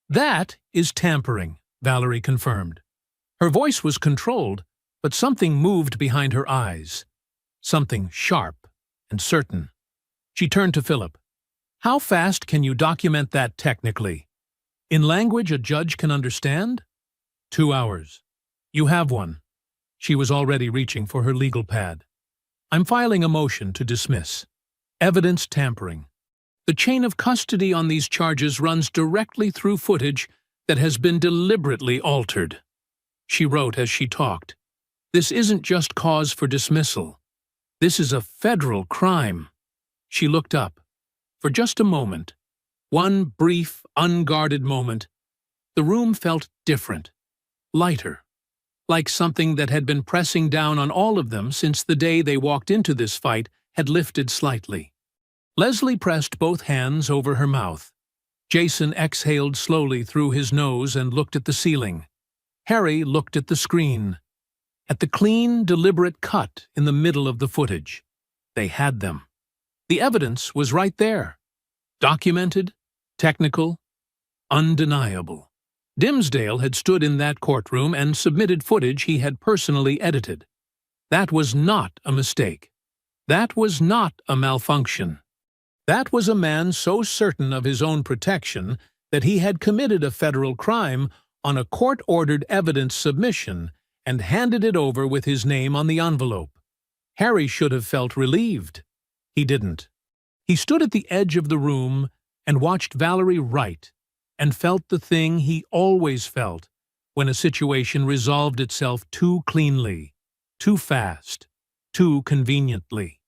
"That is tampering," Valerie confirmed. Her voice was controlled, but something moved behind her eyes. Something sharp and certain. She turned to Philip. "How fast can you document that technically? In language a judge can understand?" 2 hours. "You have one." She was already reaching for her legal pad. "I'm filing a motion to dismiss. Evidence tampering. The chain of custody on these charges runs directly through footage that has been deliberately altered." She wrote as she talked. "This isn't just cause for dismissal. This is a federal crime." She looked up. For just a moment, one brief, unguarded moment, the room felt different, lighter, like something that had been pressing down on all of them since the day they walked into this fight had lifted slightly. Leslie pressed both hands over her mouth. Jason exhaled slowly through his nose and looked at the ceiling. Harry looked at the screen. At the clean, deliberate cut in the middle of the footage. They had them. The evidence was right there. Documented, technical, undeniable. Dimsdale had stood in that courtroom and submitted footage he had personally edited. That was not a mistake. That was not a malfunction. That was a man so certain of his own protection that he had committed a federal crime on a court-ordered evidence submission and handed it over with his name on the envelope. Harry should have felt relieved. He didn't. He stood at the edge of the room and watched Valerie write, and felt the thing he always felt when a situation resolved itself too cleanly, too fast, too conveniently.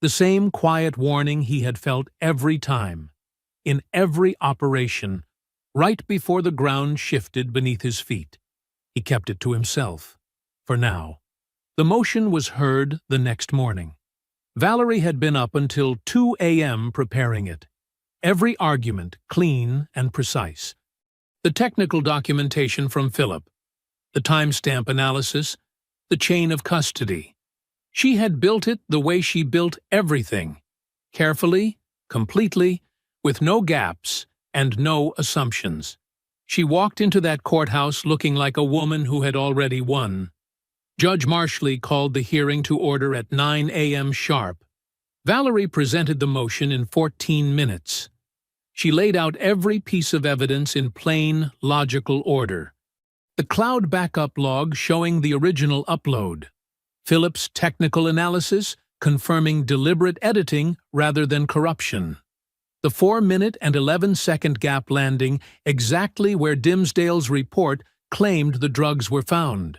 The same quiet warning he had felt every time, in every operation, right before the ground shifted beneath his feet. He kept it to himself, for now. The motion was heard the next morning. Valerie had been up until 2 a.m. preparing it. Every argument clean and precise. The technical documentation from Philip, the timestamp analysis, the chain of custody. She had built it the way she built everything, carefully, completely, with no gaps and no assumptions. She walked into that courthouse looking like a woman who had already won. Judge Marshley called the hearing to order at 9 a.m. sharp. Valerie presented the motion in 14 minutes. She laid out every piece of evidence in plain, logical order. The cloud backup log showing the original upload. Phillips' technical analysis confirming deliberate editing rather than corruption. The 4-minute and 11-second gap landing exactly where Dimsdale's report claimed the drugs were found.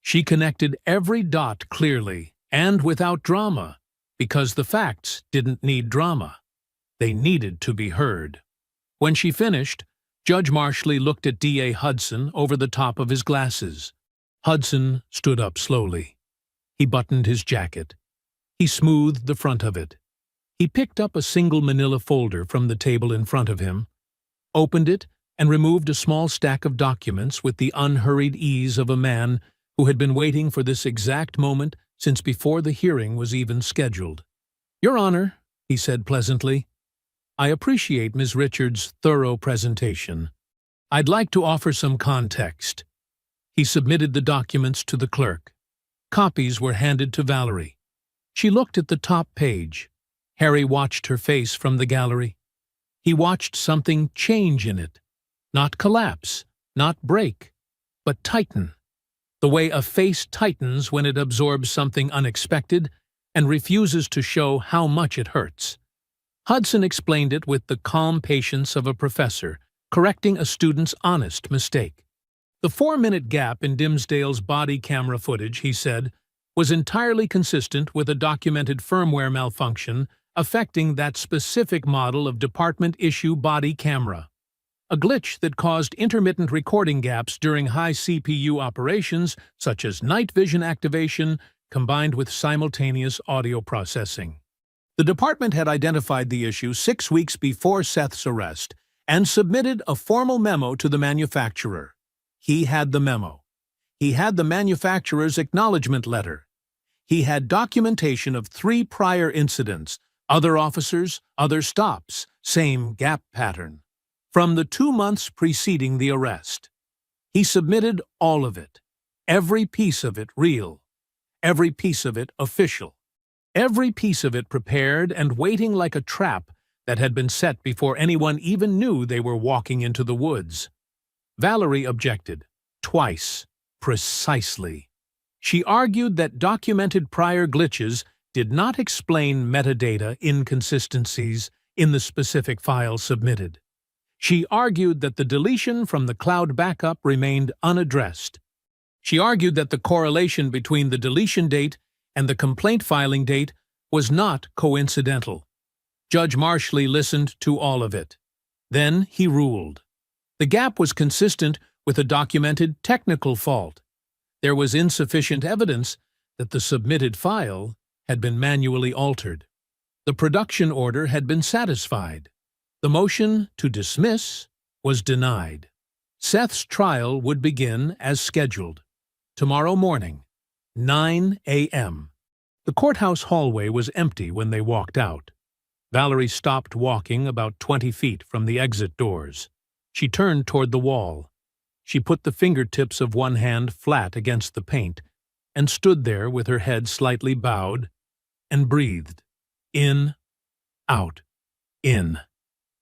She connected every dot clearly and without drama, because the facts didn't need drama. They needed to be heard. When she finished, Judge Marshley looked at D.A. Hudson over the top of his glasses. Hudson stood up slowly. He buttoned his jacket. He smoothed the front of it. He picked up a single manila folder from the table in front of him, opened it, and removed a small stack of documents with the unhurried ease of a man who had been waiting for this exact moment since before the hearing was even scheduled. "Your Honor," he said pleasantly, "I appreciate Ms. Richards' thorough presentation. I'd like to offer some context." He submitted the documents to the clerk. Copies were handed to Valerie. She looked at the top page. Harry watched her face from the gallery. He watched something change in it. Not collapse, not break, but tighten. The way a face tightens when it absorbs something unexpected and refuses to show how much it hurts. Hudson explained it with the calm patience of a professor, correcting a student's honest mistake. The 4-minute gap in Dimsdale's body camera footage, he said, was entirely consistent with a documented firmware malfunction affecting that specific model of department-issue body camera. A glitch that caused intermittent recording gaps during high CPU operations, such as night vision activation, combined with simultaneous audio processing. The department had identified the issue 6 weeks before Seth's arrest and submitted a formal memo to the manufacturer. He had the memo. He had the manufacturer's acknowledgement letter. He had documentation of 3 prior incidents, other officers, other stops, same gap pattern, from the 2 months preceding the arrest. He submitted all of it, every piece of it real, every piece of it official, every piece of it prepared and waiting like a trap that had been set before anyone even knew they were walking into the woods. Valerie objected, twice, precisely. She argued that documented prior glitches did not explain metadata inconsistencies in the specific file submitted. She argued that the deletion from the cloud backup remained unaddressed. She argued that the correlation between the deletion date and the complaint filing date was not coincidental. Judge Marshley listened to all of it. Then he ruled. The gap was consistent with a documented technical fault. There was insufficient evidence that the submitted file had been manually altered. The production order had been satisfied. The motion to dismiss was denied. Seth's trial would begin as scheduled, tomorrow morning, 9 a.m. The courthouse hallway was empty when they walked out. Valerie stopped walking about 20 feet from the exit doors. She turned toward the wall. She put the fingertips of one hand flat against the paint and stood there with her head slightly bowed and breathed. In, out, in.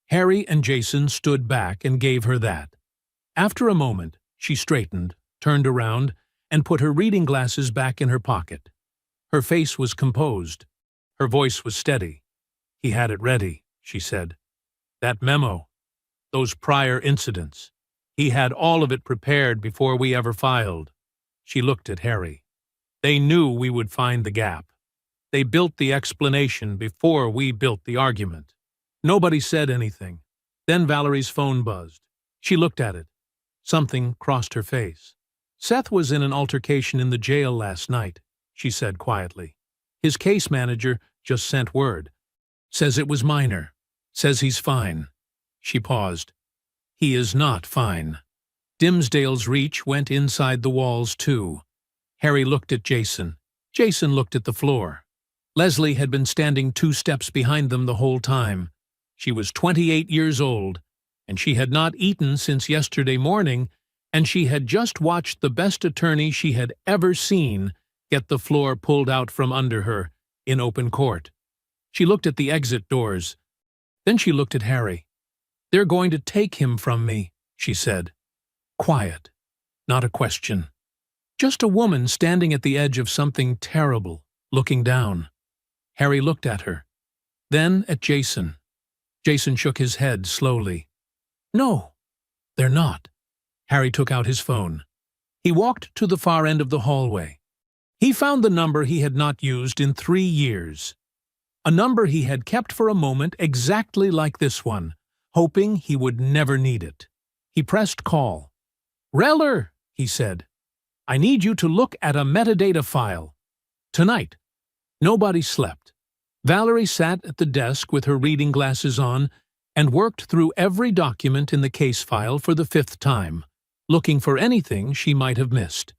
Harry and Jason stood back and gave her that. After a moment, she straightened, turned around, and put her reading glasses back in her pocket. Her face was composed. Her voice was steady. "He had it ready," she said. "That memo, those prior incidents. He had all of it prepared before we ever filed." She looked at Harry. "They knew we would find the gap. They built the explanation before we built the argument." Nobody said anything. Then Valerie's phone buzzed. She looked at it. Something crossed her face. "Seth was in an altercation in the jail last night," she said quietly. "His case manager just sent word. Says it was minor. Says he's fine." She paused. "He is not fine." Dimsdale's reach went inside the walls, too. Harry looked at Jason. Jason looked at the floor. Leslie had been standing 2 steps behind them the whole time. She was 28 years old, and she had not eaten since yesterday morning, and she had just watched the best attorney she had ever seen get the floor pulled out from under her in open court. She looked at the exit doors. Then she looked at Harry. "They're going to take him from me," she said. Quiet. Not a question. Just a woman standing at the edge of something terrible, looking down. Harry looked at her. Then at Jason. Jason shook his head slowly. "No, they're not." Harry took out his phone. He walked to the far end of the hallway. He found the number he had not used in 3 years. A number he had kept for a moment exactly like this one, hoping he would never need it. He pressed call. "Reller," he said, "I need you to look at a metadata file. Tonight." Nobody slept. Valerie sat at the desk with her reading glasses on and worked through every document in the case file for the 5th time, looking for anything she might have missed.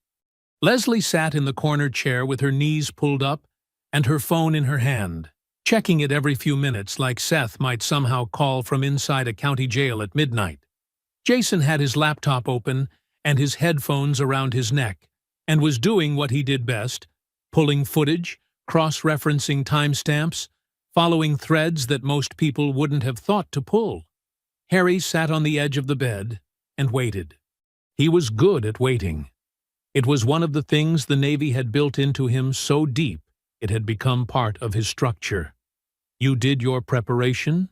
Leslie sat in the corner chair with her knees pulled up and her phone in her hand, checking it every few minutes like Seth might somehow call from inside a county jail at midnight. Jason had his laptop open and his headphones around his neck, and was doing what he did best, pulling footage, cross-referencing timestamps, following threads that most people wouldn't have thought to pull. Harry sat on the edge of the bed and waited. He was good at waiting. It was one of the things the Navy had built into him so deep it had become part of his structure. You did your preparation,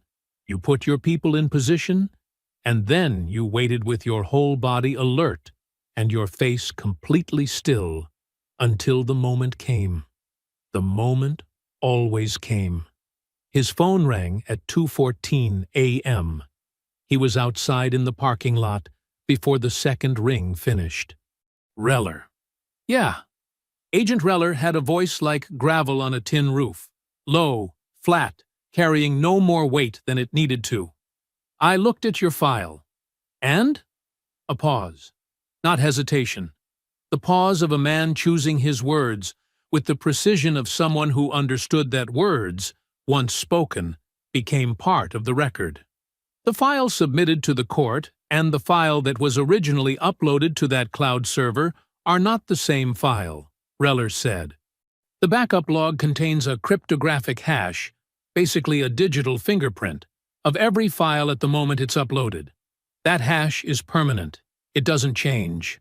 you put your people in position, and then you waited with your whole body alert and your face completely still until the moment came. The moment always came. His phone rang at 2:14 a.m. He was outside in the parking lot before the second ring finished. Reller. Yeah. Agent Reller had a voice like gravel on a tin roof, low, flat, carrying no more weight than it needed to. "I looked at your file." "And?" A pause. Not hesitation. The pause of a man choosing his words, with the precision of someone who understood that words, once spoken, became part of the record. "The file submitted to the court and the file that was originally uploaded to that cloud server are not the same file," Reller said. "The backup log contains a cryptographic hash, basically a digital fingerprint, of every file at the moment it's uploaded. That hash is permanent. It doesn't change."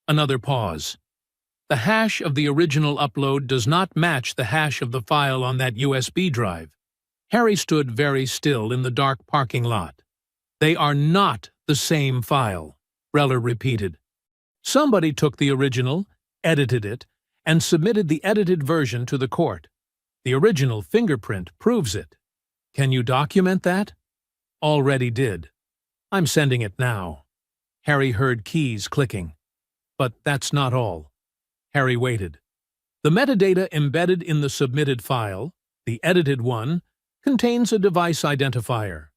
Another pause. "The hash of the original upload does not match the hash of the file on that USB drive." Harry stood very still in the dark parking lot. "They are not the same file," Reller repeated. "Somebody took the original, edited it, and submitted the edited version to the court. The original fingerprint proves it. Can you document that?" "Already did. I'm sending it now." Harry heard keys clicking. But that's not all. Harry waited. The metadata embedded in the submitted file, the edited one, contains a device identifier.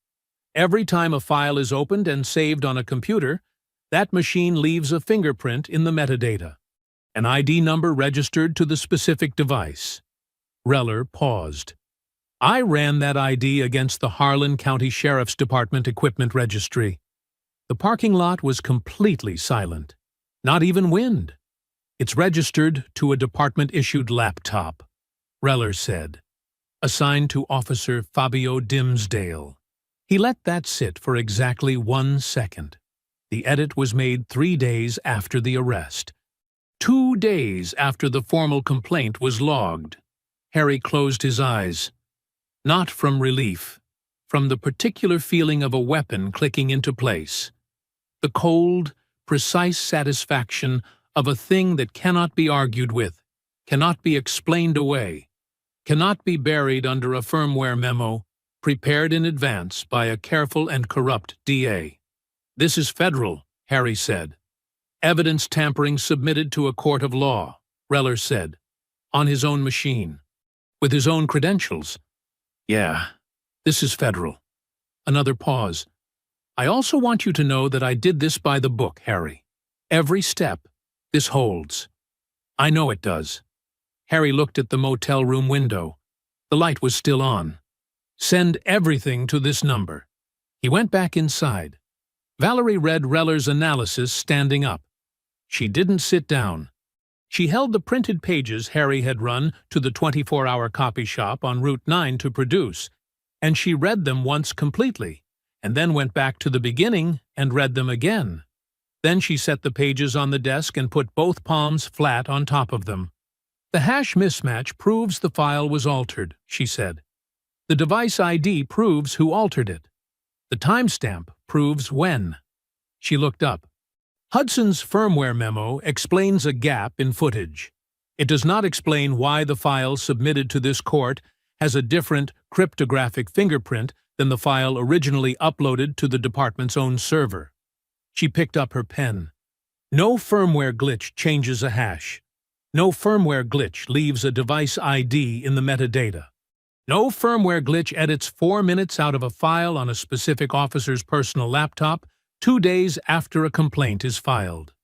Every time a file is opened and saved on a computer, that machine leaves a fingerprint in the metadata, an ID number registered to the specific device. Reller paused. "I ran that ID against the Harlan County Sheriff's Department Equipment Registry." The parking lot was completely silent. Not even wind. "It's registered to a department-issued laptop," Reller said. "Assigned to Officer Fabio Dimsdale." He let that sit for exactly 1 second. The edit was made 3 days after the arrest. 2 days after the formal complaint was logged. Harry closed his eyes. Not from relief, from the particular feeling of a weapon clicking into place. The cold, precise satisfaction of a thing that cannot be argued with, cannot be explained away, cannot be buried under a firmware memo prepared in advance by a careful and corrupt DA. "This is federal," Harry said. "Evidence tampering submitted to a court of law," Reller said, "on his own machine, with his own credentials." "Yeah, this is federal." Another pause. "I also want you to know that I did this by the book, Harry. Every step, this holds." "I know it does." Harry looked at the motel room window. The light was still on. "Send everything to this number." He went back inside. Valerie read Reller's analysis standing up. She didn't sit down. She held the printed pages Harry had run to the 24-hour copy shop on Route 9 to produce, and she read them once completely, and then went back to the beginning and read them again. Then she set the pages on the desk and put both palms flat on top of them. "The hash mismatch proves the file was altered," she said. "The device ID proves who altered it. The timestamp proves when." She looked up. Hudson's firmware memo explains a gap in footage. It does not explain why the file submitted to this court has a different cryptographic fingerprint than the file originally uploaded to the department's own server. She picked up her pen. No firmware glitch changes a hash. No firmware glitch leaves a device ID in the metadata. No firmware glitch edits 4 minutes out of a file on a specific officer's personal laptop 2 days after a complaint is filed.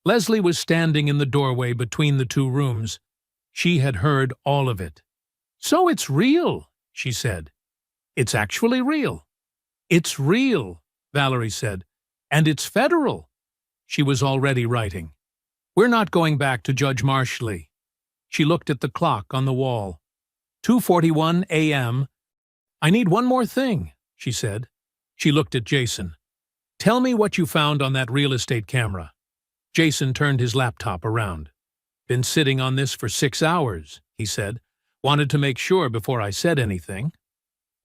Leslie was standing in the doorway between the two rooms. She had heard all of it. "So it's real," she said. "It's actually real." "It's real," Valerie said. "And it's federal." She was already writing. "We're not going back to Judge Marshley." She looked at the clock on the wall. 2:41 a.m. "I need one more thing," she said. She looked at Jason. "Tell me what you found on that real estate camera." Jason turned his laptop around. "Been sitting on this for 6 hours," he said. "Wanted to make sure before I said anything."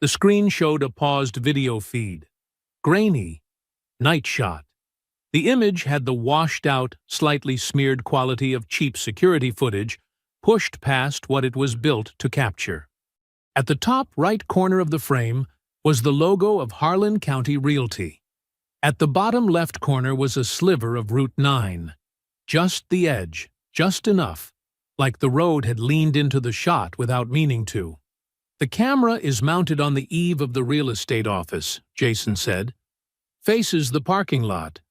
The screen showed a paused video feed. Grainy. Night shot. The image had the washed-out, slightly smeared quality of cheap security footage pushed past what it was built to capture. At the top right corner of the frame was the logo of Harlan County Realty. At the bottom left corner was a sliver of Route 9. Just the edge, just enough, like the road had leaned into the shot without meaning to. "The camera is mounted on the eave of the real estate office," Jason said. "Faces the parking lot,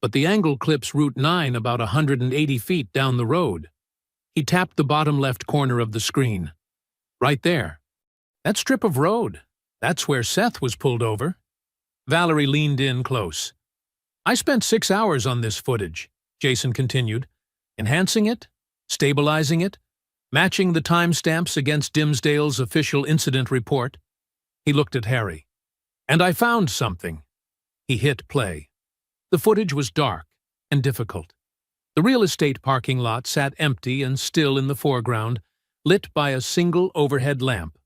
but the angle clips Route 9 about 180 feet down the road." He tapped the bottom left corner of the screen. "Right there. That strip of road. That's where Seth was pulled over." Valerie leaned in close. "I spent 6 hours on this footage," Jason continued, "enhancing it, stabilizing it, matching the timestamps against Dimsdale's official incident report." He looked at Harry. "And I found something." He hit play. The footage was dark and difficult. The real estate parking lot sat empty and still in the foreground, lit by a single overhead lamp.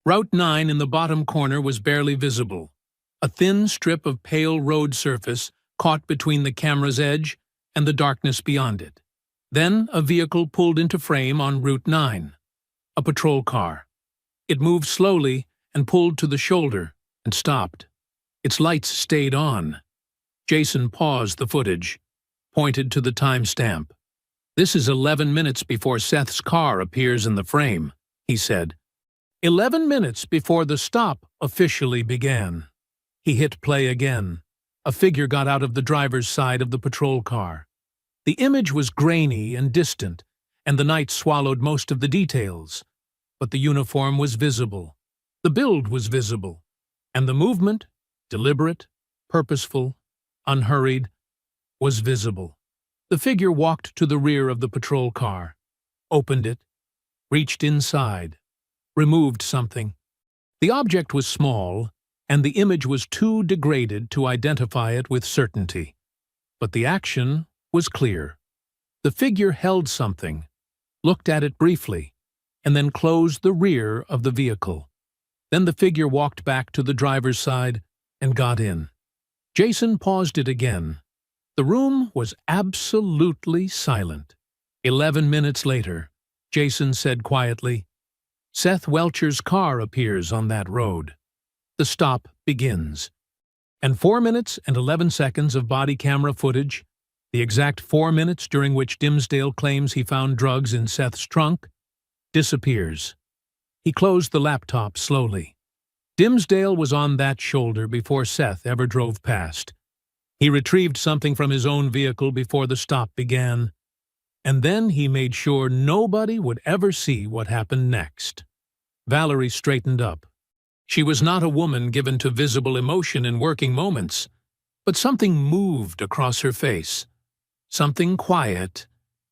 Route 9 in the bottom corner was barely visible, a thin strip of pale road surface caught between the camera's edge and the darkness beyond it. Then a vehicle pulled into frame on Route 9. A patrol car. It moved slowly and pulled to the shoulder and stopped. Its lights stayed on. Jason paused the footage, pointed to the timestamp. "This is 11 minutes before Seth's car appears in the frame," he said. 11 minutes before the stop officially began. He hit play again. A figure got out of the driver's side of the patrol car. The image was grainy and distant, and the night swallowed most of the details. But the uniform was visible. The build was visible. And the movement, deliberate, purposeful, unhurried, was visible. The figure walked to the rear of the patrol car, opened it, reached inside, removed something. The object was small, and the image was too degraded to identify it with certainty. But the action was clear. The figure held something, looked at it briefly, and then closed the rear of the vehicle. Then the figure walked back to the driver's side and got in. Jason paused it again. The room was absolutely silent. 11 minutes later, Jason said quietly, "Seth Welcher's car appears on that road. The stop begins." And 4 minutes and 11 seconds of body camera footage, the exact 4 minutes during which Dimsdale claims he found drugs in Seth's trunk, disappears. He closed the laptop slowly. Dimsdale was on that shoulder before Seth ever drove past. He retrieved something from his own vehicle before the stop began, and then he made sure nobody would ever see what happened next. Valerie straightened up. She was not a woman given to visible emotion in working moments. But something moved across her face. Something quiet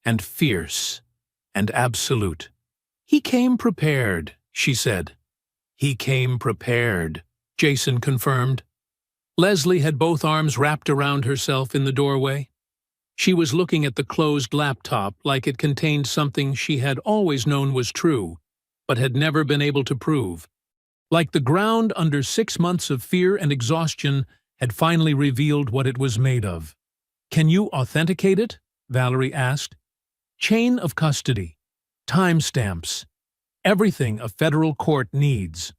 and fierce and absolute. "He came prepared," she said. "He came prepared," Jason confirmed. Leslie had both arms wrapped around herself in the doorway. She was looking at the closed laptop like it contained something she had always known was true, but had never been able to prove. Like the ground under 6 months of fear and exhaustion had finally revealed what it was made of. "Can you authenticate it?" Valerie asked. "Chain of custody, timestamps, everything a federal court needs."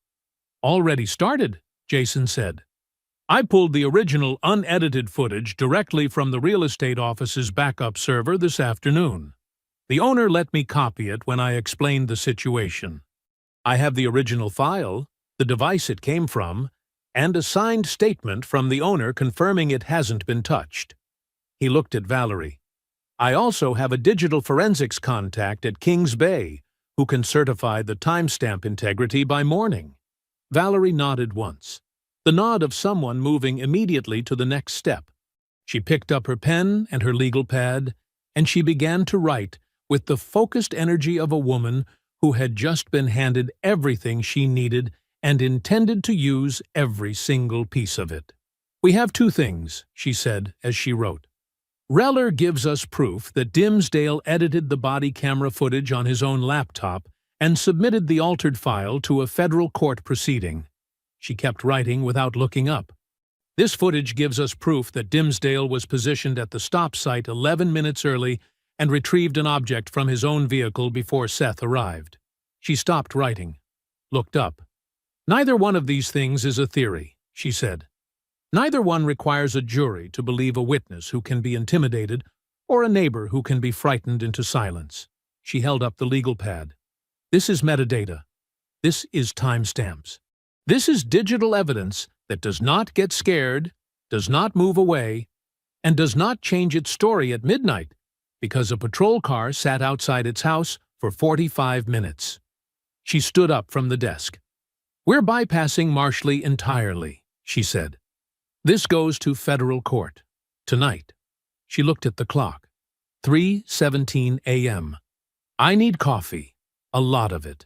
"Already started," Jason said. "I pulled the original unedited footage directly from the real estate office's backup server this afternoon. The owner let me copy it when I explained the situation. I have the original file, the device it came from, and a signed statement from the owner confirming it hasn't been touched." He looked at Valerie. "I also have a digital forensics contact at Kings Bay who can certify the timestamp integrity by morning." Valerie nodded once, the nod of someone moving immediately to the next step. She picked up her pen and her legal pad, and she began to write with the focused energy of a woman who had just been handed everything she needed and intended to use every single piece of it. "We have 2 things," she said as she wrote. "Reller gives us proof that Dimsdale edited the body camera footage on his own laptop and submitted the altered file to a federal court proceeding." She kept writing without looking up. "This footage gives us proof that Dimsdale was positioned at the stop site 11 minutes early and retrieved an object from his own vehicle before Seth arrived." She stopped writing, looked up. "Neither one of these things is a theory," she said. "Neither one requires a jury to believe a witness who can be intimidated or a neighbor who can be frightened into silence." She held up the legal pad. "This is metadata. This is timestamps. This is digital evidence that does not get scared, does not move away, and does not change its story at midnight because a patrol car sat outside its house for 45 minutes. She stood up from the desk. "We're bypassing Marshley entirely," she said. "This goes to federal court. Tonight." She looked at the clock. 3:17 a.m. "I need coffee. A lot of it.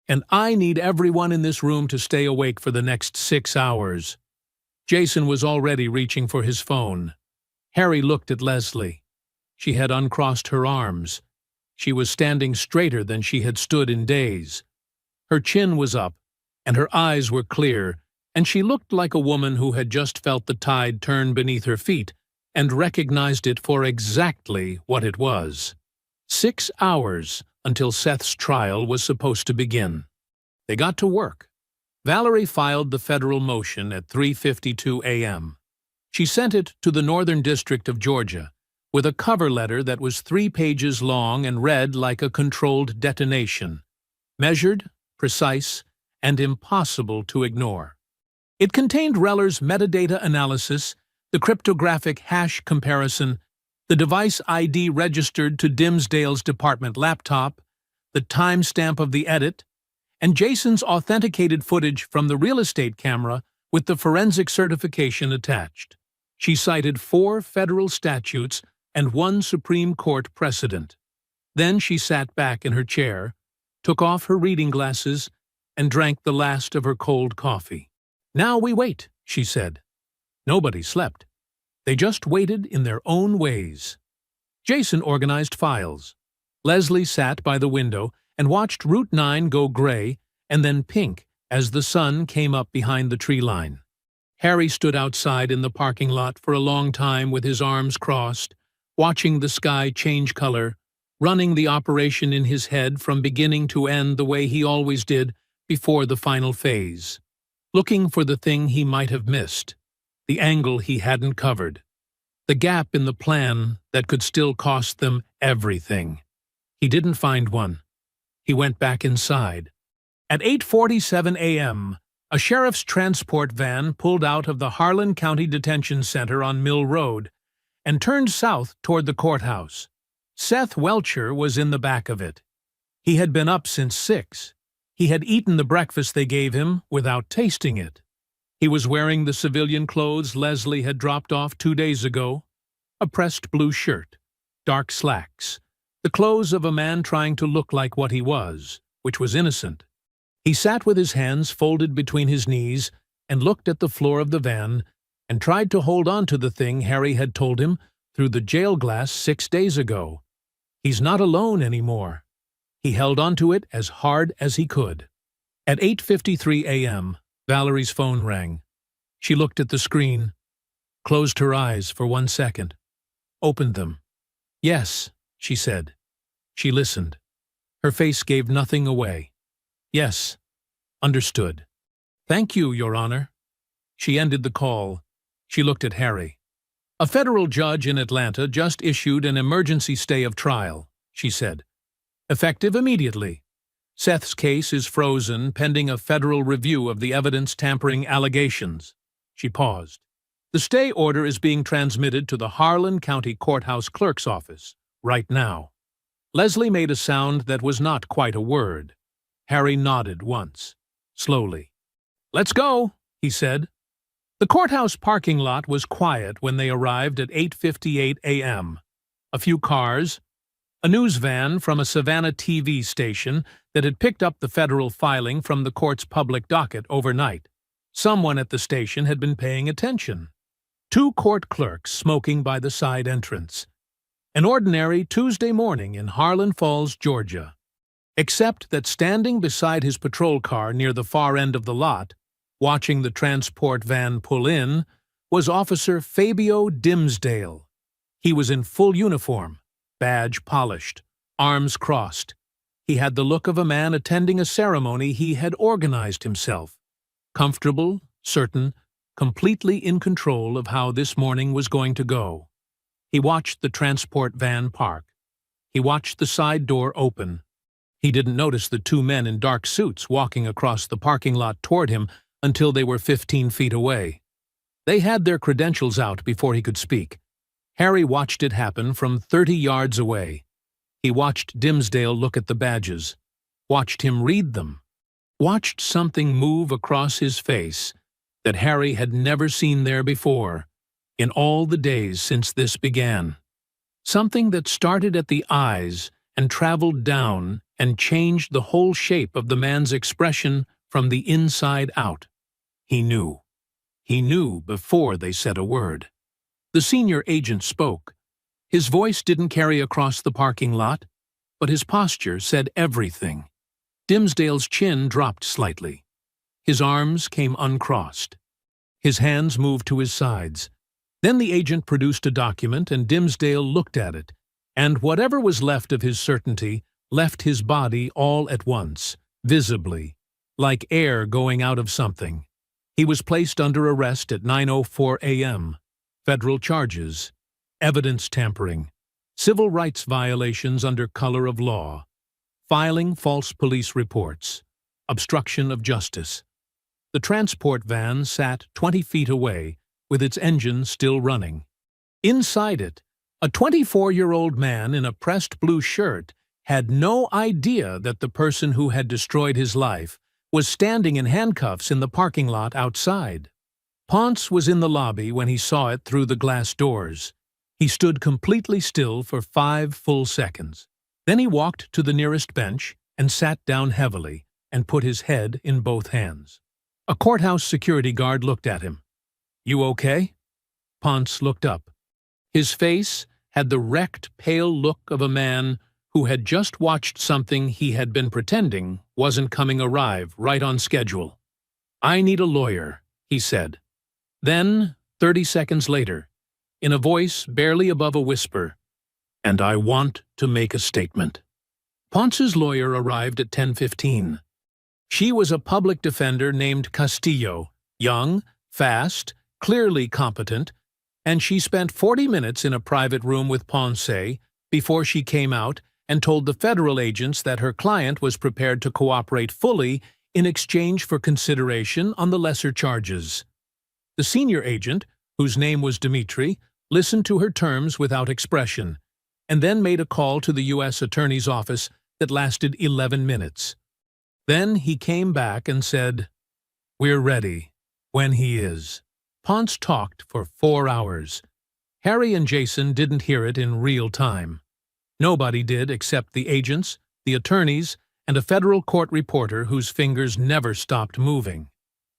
And I need everyone in this room to stay awake for the next 6 hours." Jason was already reaching for his phone. Harry looked at Leslie. She had uncrossed her arms. She was standing straighter than she had stood in days. Her chin was up, and her eyes were clear, and she looked like a woman who had just felt the tide turn beneath her feet and recognized it for exactly what it was. 6 hours until Seth's trial was supposed to begin. They got to work. Valerie filed the federal motion at 3:52 a.m. She sent it to the Northern District of Georgia with a cover letter that was 3 pages long and read like a controlled detonation. Measured, precise, and impossible to ignore. It contained Reller's metadata analysis, the cryptographic hash comparison, the device ID registered to Dimsdale's department laptop, the timestamp of the edit, and Jason's authenticated footage from the real estate camera with the forensic certification attached. She cited 4 federal statutes and 1 Supreme Court precedent. Then she sat back in her chair, took off her reading glasses, and drank the last of her cold coffee. "Now we wait," she said. Nobody slept. They just waited in their own ways. Jason organized files. Leslie sat by the window and watched Route 9 go gray and then pink as the sun came up behind the tree line. Harry stood outside in the parking lot for a long time with his arms crossed, watching the sky change color, running the operation in his head from beginning to end the way he always did before the final phase, looking for the thing he might have missed, the angle he hadn't covered, the gap in the plan that could still cost them everything. He didn't find one. He went back inside. At 8:47 a.m., a sheriff's transport van pulled out of the Harlan County Detention Center on Mill Road and turned south toward the courthouse. Seth Welcher was in the back of it. He had been up since 6. He had eaten the breakfast they gave him without tasting it. He was wearing the civilian clothes Leslie had dropped off 2 days ago, a pressed blue shirt, dark slacks, the clothes of a man trying to look like what he was, which was innocent. He sat with his hands folded between his knees and looked at the floor of the van and tried to hold on to the thing Harry had told him through the jail glass 6 days ago. He's not alone anymore. He held onto it as hard as he could. At 8:53 a.m., Valerie's phone rang. She looked at the screen, closed her eyes for 1 second, opened them. "Yes," she said. She listened. Her face gave nothing away. "Yes, understood. Thank you, Your Honor." She ended the call. She looked at Harry. "A federal judge in Atlanta just issued an emergency stay of trial," she said. "Effective immediately. Seth's case is frozen pending a federal review of the evidence tampering allegations." She paused. "The stay order is being transmitted to the Harlan County Courthouse Clerk's office right now." Leslie made a sound that was not quite a word. Harry nodded once, slowly. "Let's go," he said. The courthouse parking lot was quiet when they arrived at 8:58 a.m. A few cars, a news van from a Savannah TV station that had picked up the federal filing from the court's public docket overnight. Someone at the station had been paying attention. 2 court clerks smoking by the side entrance. An ordinary Tuesday morning in Harlan Falls, Georgia. Except that standing beside his patrol car near the far end of the lot, watching the transport van pull in, was Officer Fabio Dimsdale. He was in full uniform, badge polished, arms crossed. He had the look of a man attending a ceremony he had organized himself. Comfortable, certain, completely in control of how this morning was going to go. He watched the transport van park. He watched the side door open. He didn't notice the 2 men in dark suits walking across the parking lot toward him until they were 15 feet away. They had their credentials out before he could speak. Harry watched it happen from 30 yards away. He watched Dimsdale look at the badges, watched him read them, watched something move across his face that Harry had never seen there before in all the days since this began. Something that started at the eyes and traveled down and changed the whole shape of the man's expression from the inside out. He knew. He knew before they said a word. The senior agent spoke. His voice didn't carry across the parking lot, but his posture said everything. Dimsdale's chin dropped slightly. His arms came uncrossed. His hands moved to his sides. Then the agent produced a document and Dimsdale looked at it, and whatever was left of his certainty left his body all at once, visibly, like air going out of something. He was placed under arrest at 9:04 a.m. Federal charges, evidence tampering, civil rights violations under color of law, filing false police reports, obstruction of justice. The transport van sat 20 feet away, with its engine still running. Inside it, a 24-year-old man in a pressed blue shirt had no idea that the person who had destroyed his life was standing in handcuffs in the parking lot outside. Ponce was in the lobby when he saw it through the glass doors. He stood completely still for 5 full seconds. Then he walked to the nearest bench and sat down heavily and put his head in both hands. A courthouse security guard looked at him. "You okay?" Ponce looked up. His face had the wrecked, pale look of a man who had just watched something he had been pretending wasn't coming arrive right on schedule. "I need a lawyer," he said. Then, 30 seconds later, in a voice barely above a whisper, "And I want to make a statement." Ponce's lawyer arrived at 10:15. She was a public defender named Castillo, young, fast, clearly competent, and she spent 40 minutes in a private room with Ponce before she came out and told the federal agents that her client was prepared to cooperate fully in exchange for consideration on the lesser charges. The senior agent, whose name was Dimitri, listened to her terms without expression, and then made a call to the U.S. Attorney's office that lasted 11 minutes. Then he came back and said, "We're ready." when he is. Ponce talked for 4 hours. Harry and Jason didn't hear it in real time. Nobody did except the agents, the attorneys, and a federal court reporter whose fingers never stopped moving.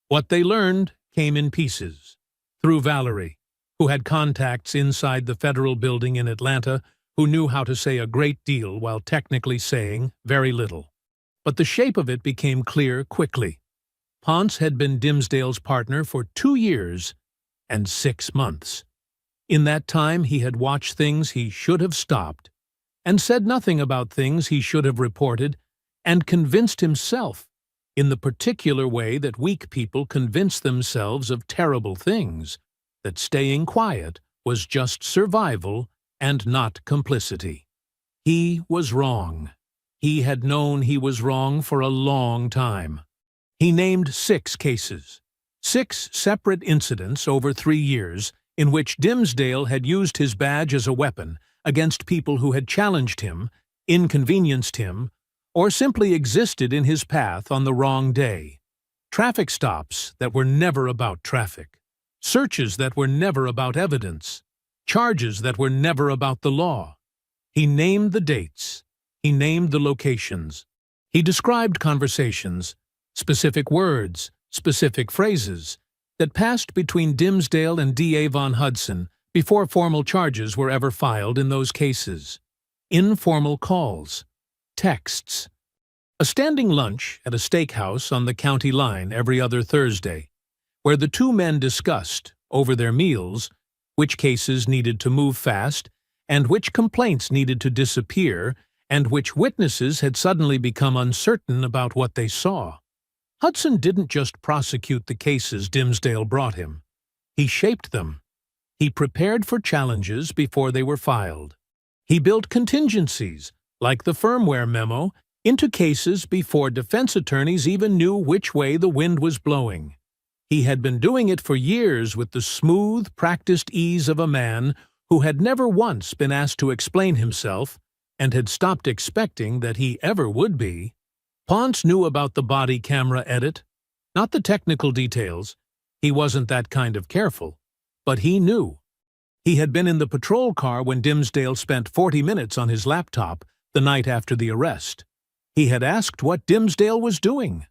What they learned came in pieces. Through Valerie, who had contacts inside the federal building in Atlanta, who knew how to say a great deal while technically saying very little. But the shape of it became clear quickly. Ponce had been Dimsdale's partner for 2 years and 6 months. In that time he had watched things he should have stopped, and said nothing about things he should have reported, and convinced himself, in the particular way that weak people convince themselves of terrible things, that staying quiet was just survival and not complicity. He was wrong. He had known he was wrong for a long time. He named 6 cases, 6 separate incidents over 3 years in which Dimsdale had used his badge as a weapon against people who had challenged him, inconvenienced him, or simply existed in his path on the wrong day. Traffic stops that were never about traffic. Searches that were never about evidence. Charges that were never about the law. He named the dates. He named the locations. He described conversations, specific words, specific phrases, that passed between Dimsdale and D.A. Von Hudson before formal charges were ever filed in those cases. Informal calls. Texts. A standing lunch at a steakhouse on the county line every other Thursday, where the 2 men discussed, over their meals, which cases needed to move fast, and which complaints needed to disappear, and which witnesses had suddenly become uncertain about what they saw. Hudson didn't just prosecute the cases Dimsdale brought him. He shaped them. He prepared for challenges before they were filed. He built contingencies, like the firmware memo, into cases before defense attorneys even knew which way the wind was blowing. He had been doing it for years with the smooth, practiced ease of a man who had never once been asked to explain himself and had stopped expecting that he ever would be. Ponce knew about the body camera edit, not the technical details. He wasn't that kind of careful, but he knew. He had been in the patrol car when Dimsdale spent 40 minutes on his laptop the night after the arrest. He had asked what Dimsdale was doing.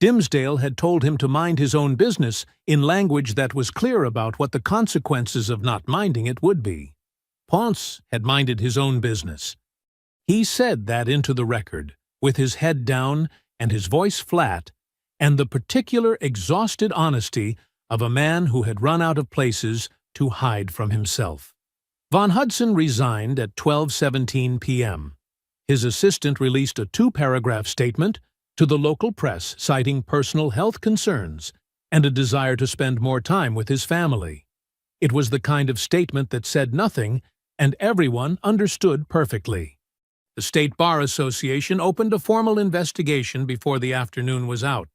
Dimsdale had told him to mind his own business in language that was clear about what the consequences of not minding it would be. Ponce had minded his own business. He said that into the record, with his head down and his voice flat, and the particular exhausted honesty of a man who had run out of places to hide from himself. Von Hudson resigned at 12:17 p.m. His assistant released a 2-paragraph statement to the local press citing personal health concerns and a desire to spend more time with his family. It was the kind of statement that said nothing, and everyone understood perfectly. The State Bar Association opened a formal investigation before the afternoon was out.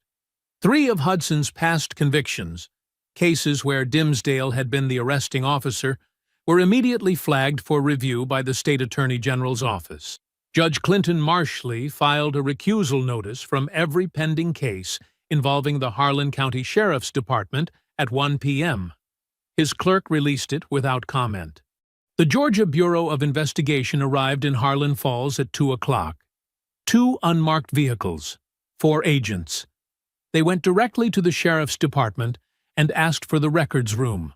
3 of Hudson's past convictions, cases where Dimsdale had been the arresting officer, were immediately flagged for review by the State Attorney General's office. Judge Clinton Marshley filed a recusal notice from every pending case involving the Harlan County Sheriff's Department at 1 p.m. His clerk released it without comment. The Georgia Bureau of Investigation arrived in Harlan Falls at 2 o'clock. 2 unmarked vehicles, 4 agents. They went directly to the Sheriff's Department and asked for the records room.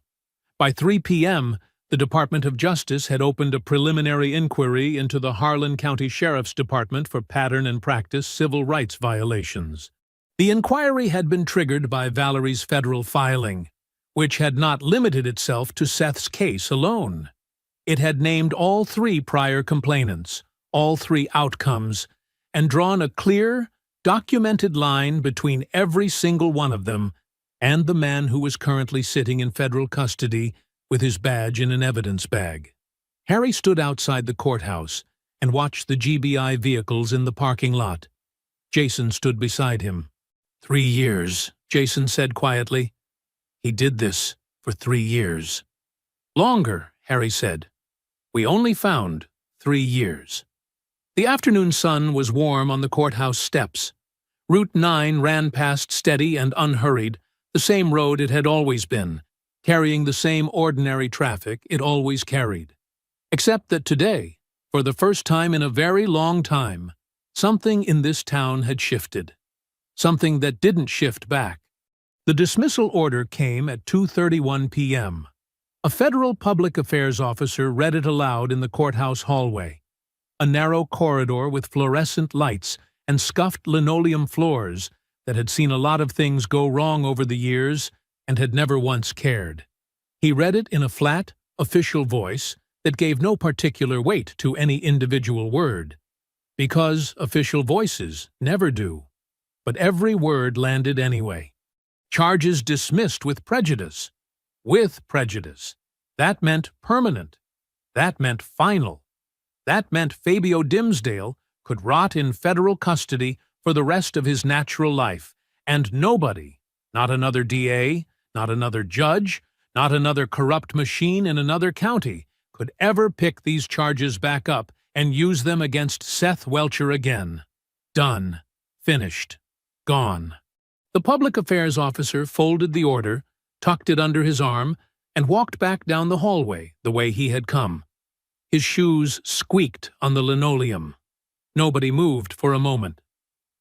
By 3 p.m., the Department of Justice had opened a preliminary inquiry into the Harlan County Sheriff's Department for pattern and practice civil rights violations. The inquiry had been triggered by Valerie's federal filing, which had not limited itself to Seth's case alone. It had named all 3 prior complainants, all 3 outcomes, and drawn a clear, documented line between every single one of them and the man who was currently sitting in federal custody with his badge in an evidence bag. Harry stood outside the courthouse and watched the GBI vehicles in the parking lot. Jason stood beside him. 3 years, Jason said quietly. He did this for 3 years. Longer, Harry said. We only found 3 years. The afternoon sun was warm on the courthouse steps. Route 9 ran past steady and unhurried, The same road it had always been, carrying the same ordinary traffic it always carried. Except that today, for the first time in a very long time, something in this town had shifted. Something that didn't shift back. The dismissal order came at 2:31 p.m. A federal public affairs officer read it aloud in the courthouse hallway. A narrow corridor with fluorescent lights and scuffed linoleum floors that had seen a lot of things go wrong over the years and had never once cared. He read it in a flat, official voice that gave no particular weight to any individual word. Because official voices never do. But every word landed anyway. Charges dismissed with prejudice. With prejudice. That meant permanent. That meant final. That meant Fabio Dimsdale could rot in federal custody for the rest of his natural life, and nobody, not another DA, not another judge, not another corrupt machine in another county, could ever pick these charges back up and use them against Seth Welcher again. Done. Finished. Gone. The public affairs officer folded the order, tucked it under his arm, and walked back down the hallway the way he had come. His shoes squeaked on the linoleum. Nobody moved for a moment.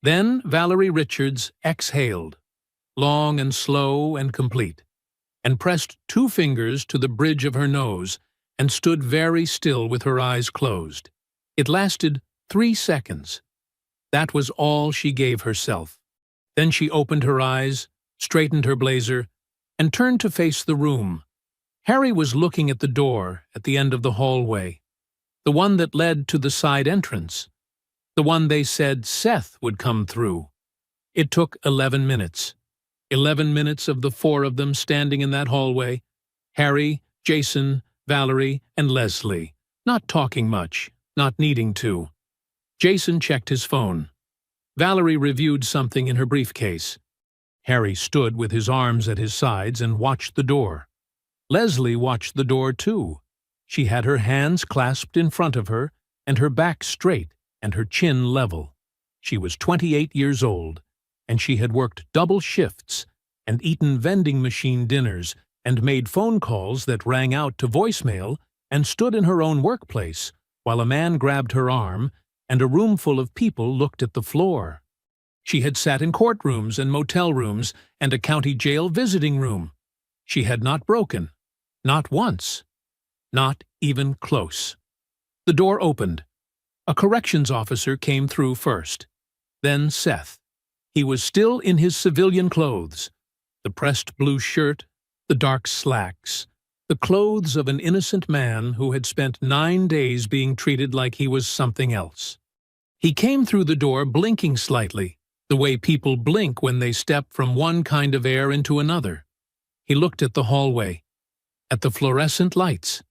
Then Valerie Richards exhaled, long and slow and complete, and pressed 2 fingers to the bridge of her nose and stood very still with her eyes closed. It lasted 3 seconds. That was all she gave herself. Then she opened her eyes, straightened her blazer, and turned to face the room. Harry was looking at the door at the end of the hallway, the one that led to the side entrance, the one they said Seth would come through. It took 11 minutes. 11 minutes of the 4 of them standing in that hallway, Harry, Jason, Valerie, and Leslie, not talking much, not needing to. Jason checked his phone. Valerie reviewed something in her briefcase. Harry stood with his arms at his sides and watched the door. Leslie watched the door too. She had her hands clasped in front of her and her back straight and her chin level. She was 28 years old, and she had worked double shifts and eaten vending machine dinners and made phone calls that rang out to voicemail and stood in her own workplace while a man grabbed her arm and a room full of people looked at the floor. She had sat in courtrooms and motel rooms and a county jail visiting room. She had not broken. Not once. Not even close. The door opened. A corrections officer came through first. Then Seth. He was still in his civilian clothes. The pressed blue shirt, the dark slacks, the clothes of an innocent man who had spent 9 days being treated like he was something else. He came through the door blinking slightly, the way people blink when they step from one kind of air into another. He looked at the hallway, at the fluorescent lights,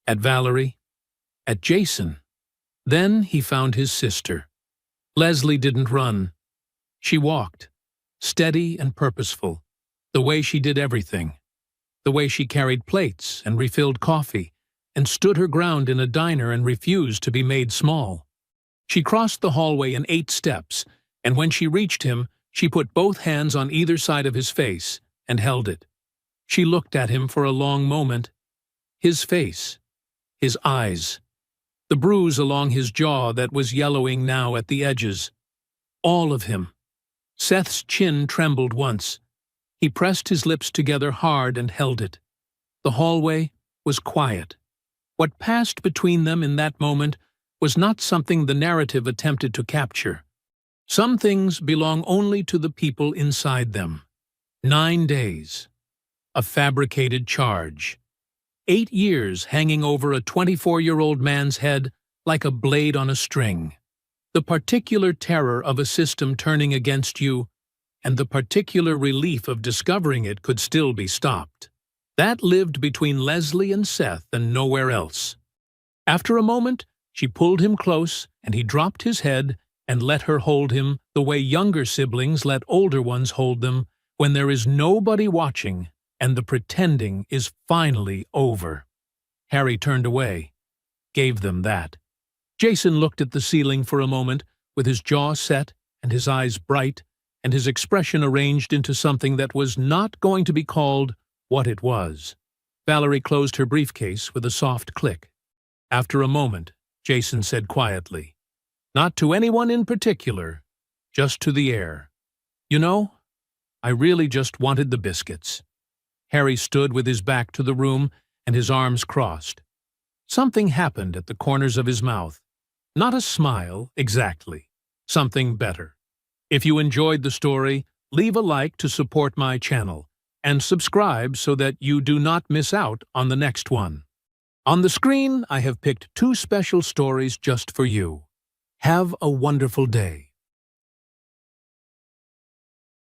at Valerie, at Jason. Then he found his sister. Leslie didn't run. She walked, steady and purposeful, the way she did everything, the way she carried plates and refilled coffee and stood her ground in a diner and refused to be made small. She crossed the hallway in 8 steps, and when she reached him, she put both hands on either side of his face and held it. She looked at him for a long moment. His face, his eyes, the bruise along his jaw that was yellowing now at the edges. All of him. Seth's chin trembled once. He pressed his lips together hard and held it. The hallway was quiet. What passed between them in that moment was not something the narrative attempted to capture. Some things belong only to the people inside them. 9 days. A fabricated charge. 8 years hanging over a 24-year-old man's head like a blade on a string. The particular terror of a system turning against you, and the particular relief of discovering it could still be stopped. That lived between Leslie and Seth and nowhere else. After a moment, she pulled him close, and he dropped his head and let her hold him the way younger siblings let older ones hold them when there is nobody watching and the pretending is finally over. Harry turned away, gave them that. Jason looked at the ceiling for a moment with his jaw set and his eyes bright, and his expression arranged into something that was not going to be called what it was. Valerie closed her briefcase with a soft click. After a moment, Jason said quietly, "Not to anyone in particular, just to the air. You know, I really just wanted the biscuits." Harry stood with his back to the room and his arms crossed. Something happened at the corners of his mouth. Not a smile, exactly. Something better. If you enjoyed the story, leave a like to support my channel, and subscribe so that you do not miss out on the next one. On the screen, I have picked 2 special stories just for you. Have a wonderful day.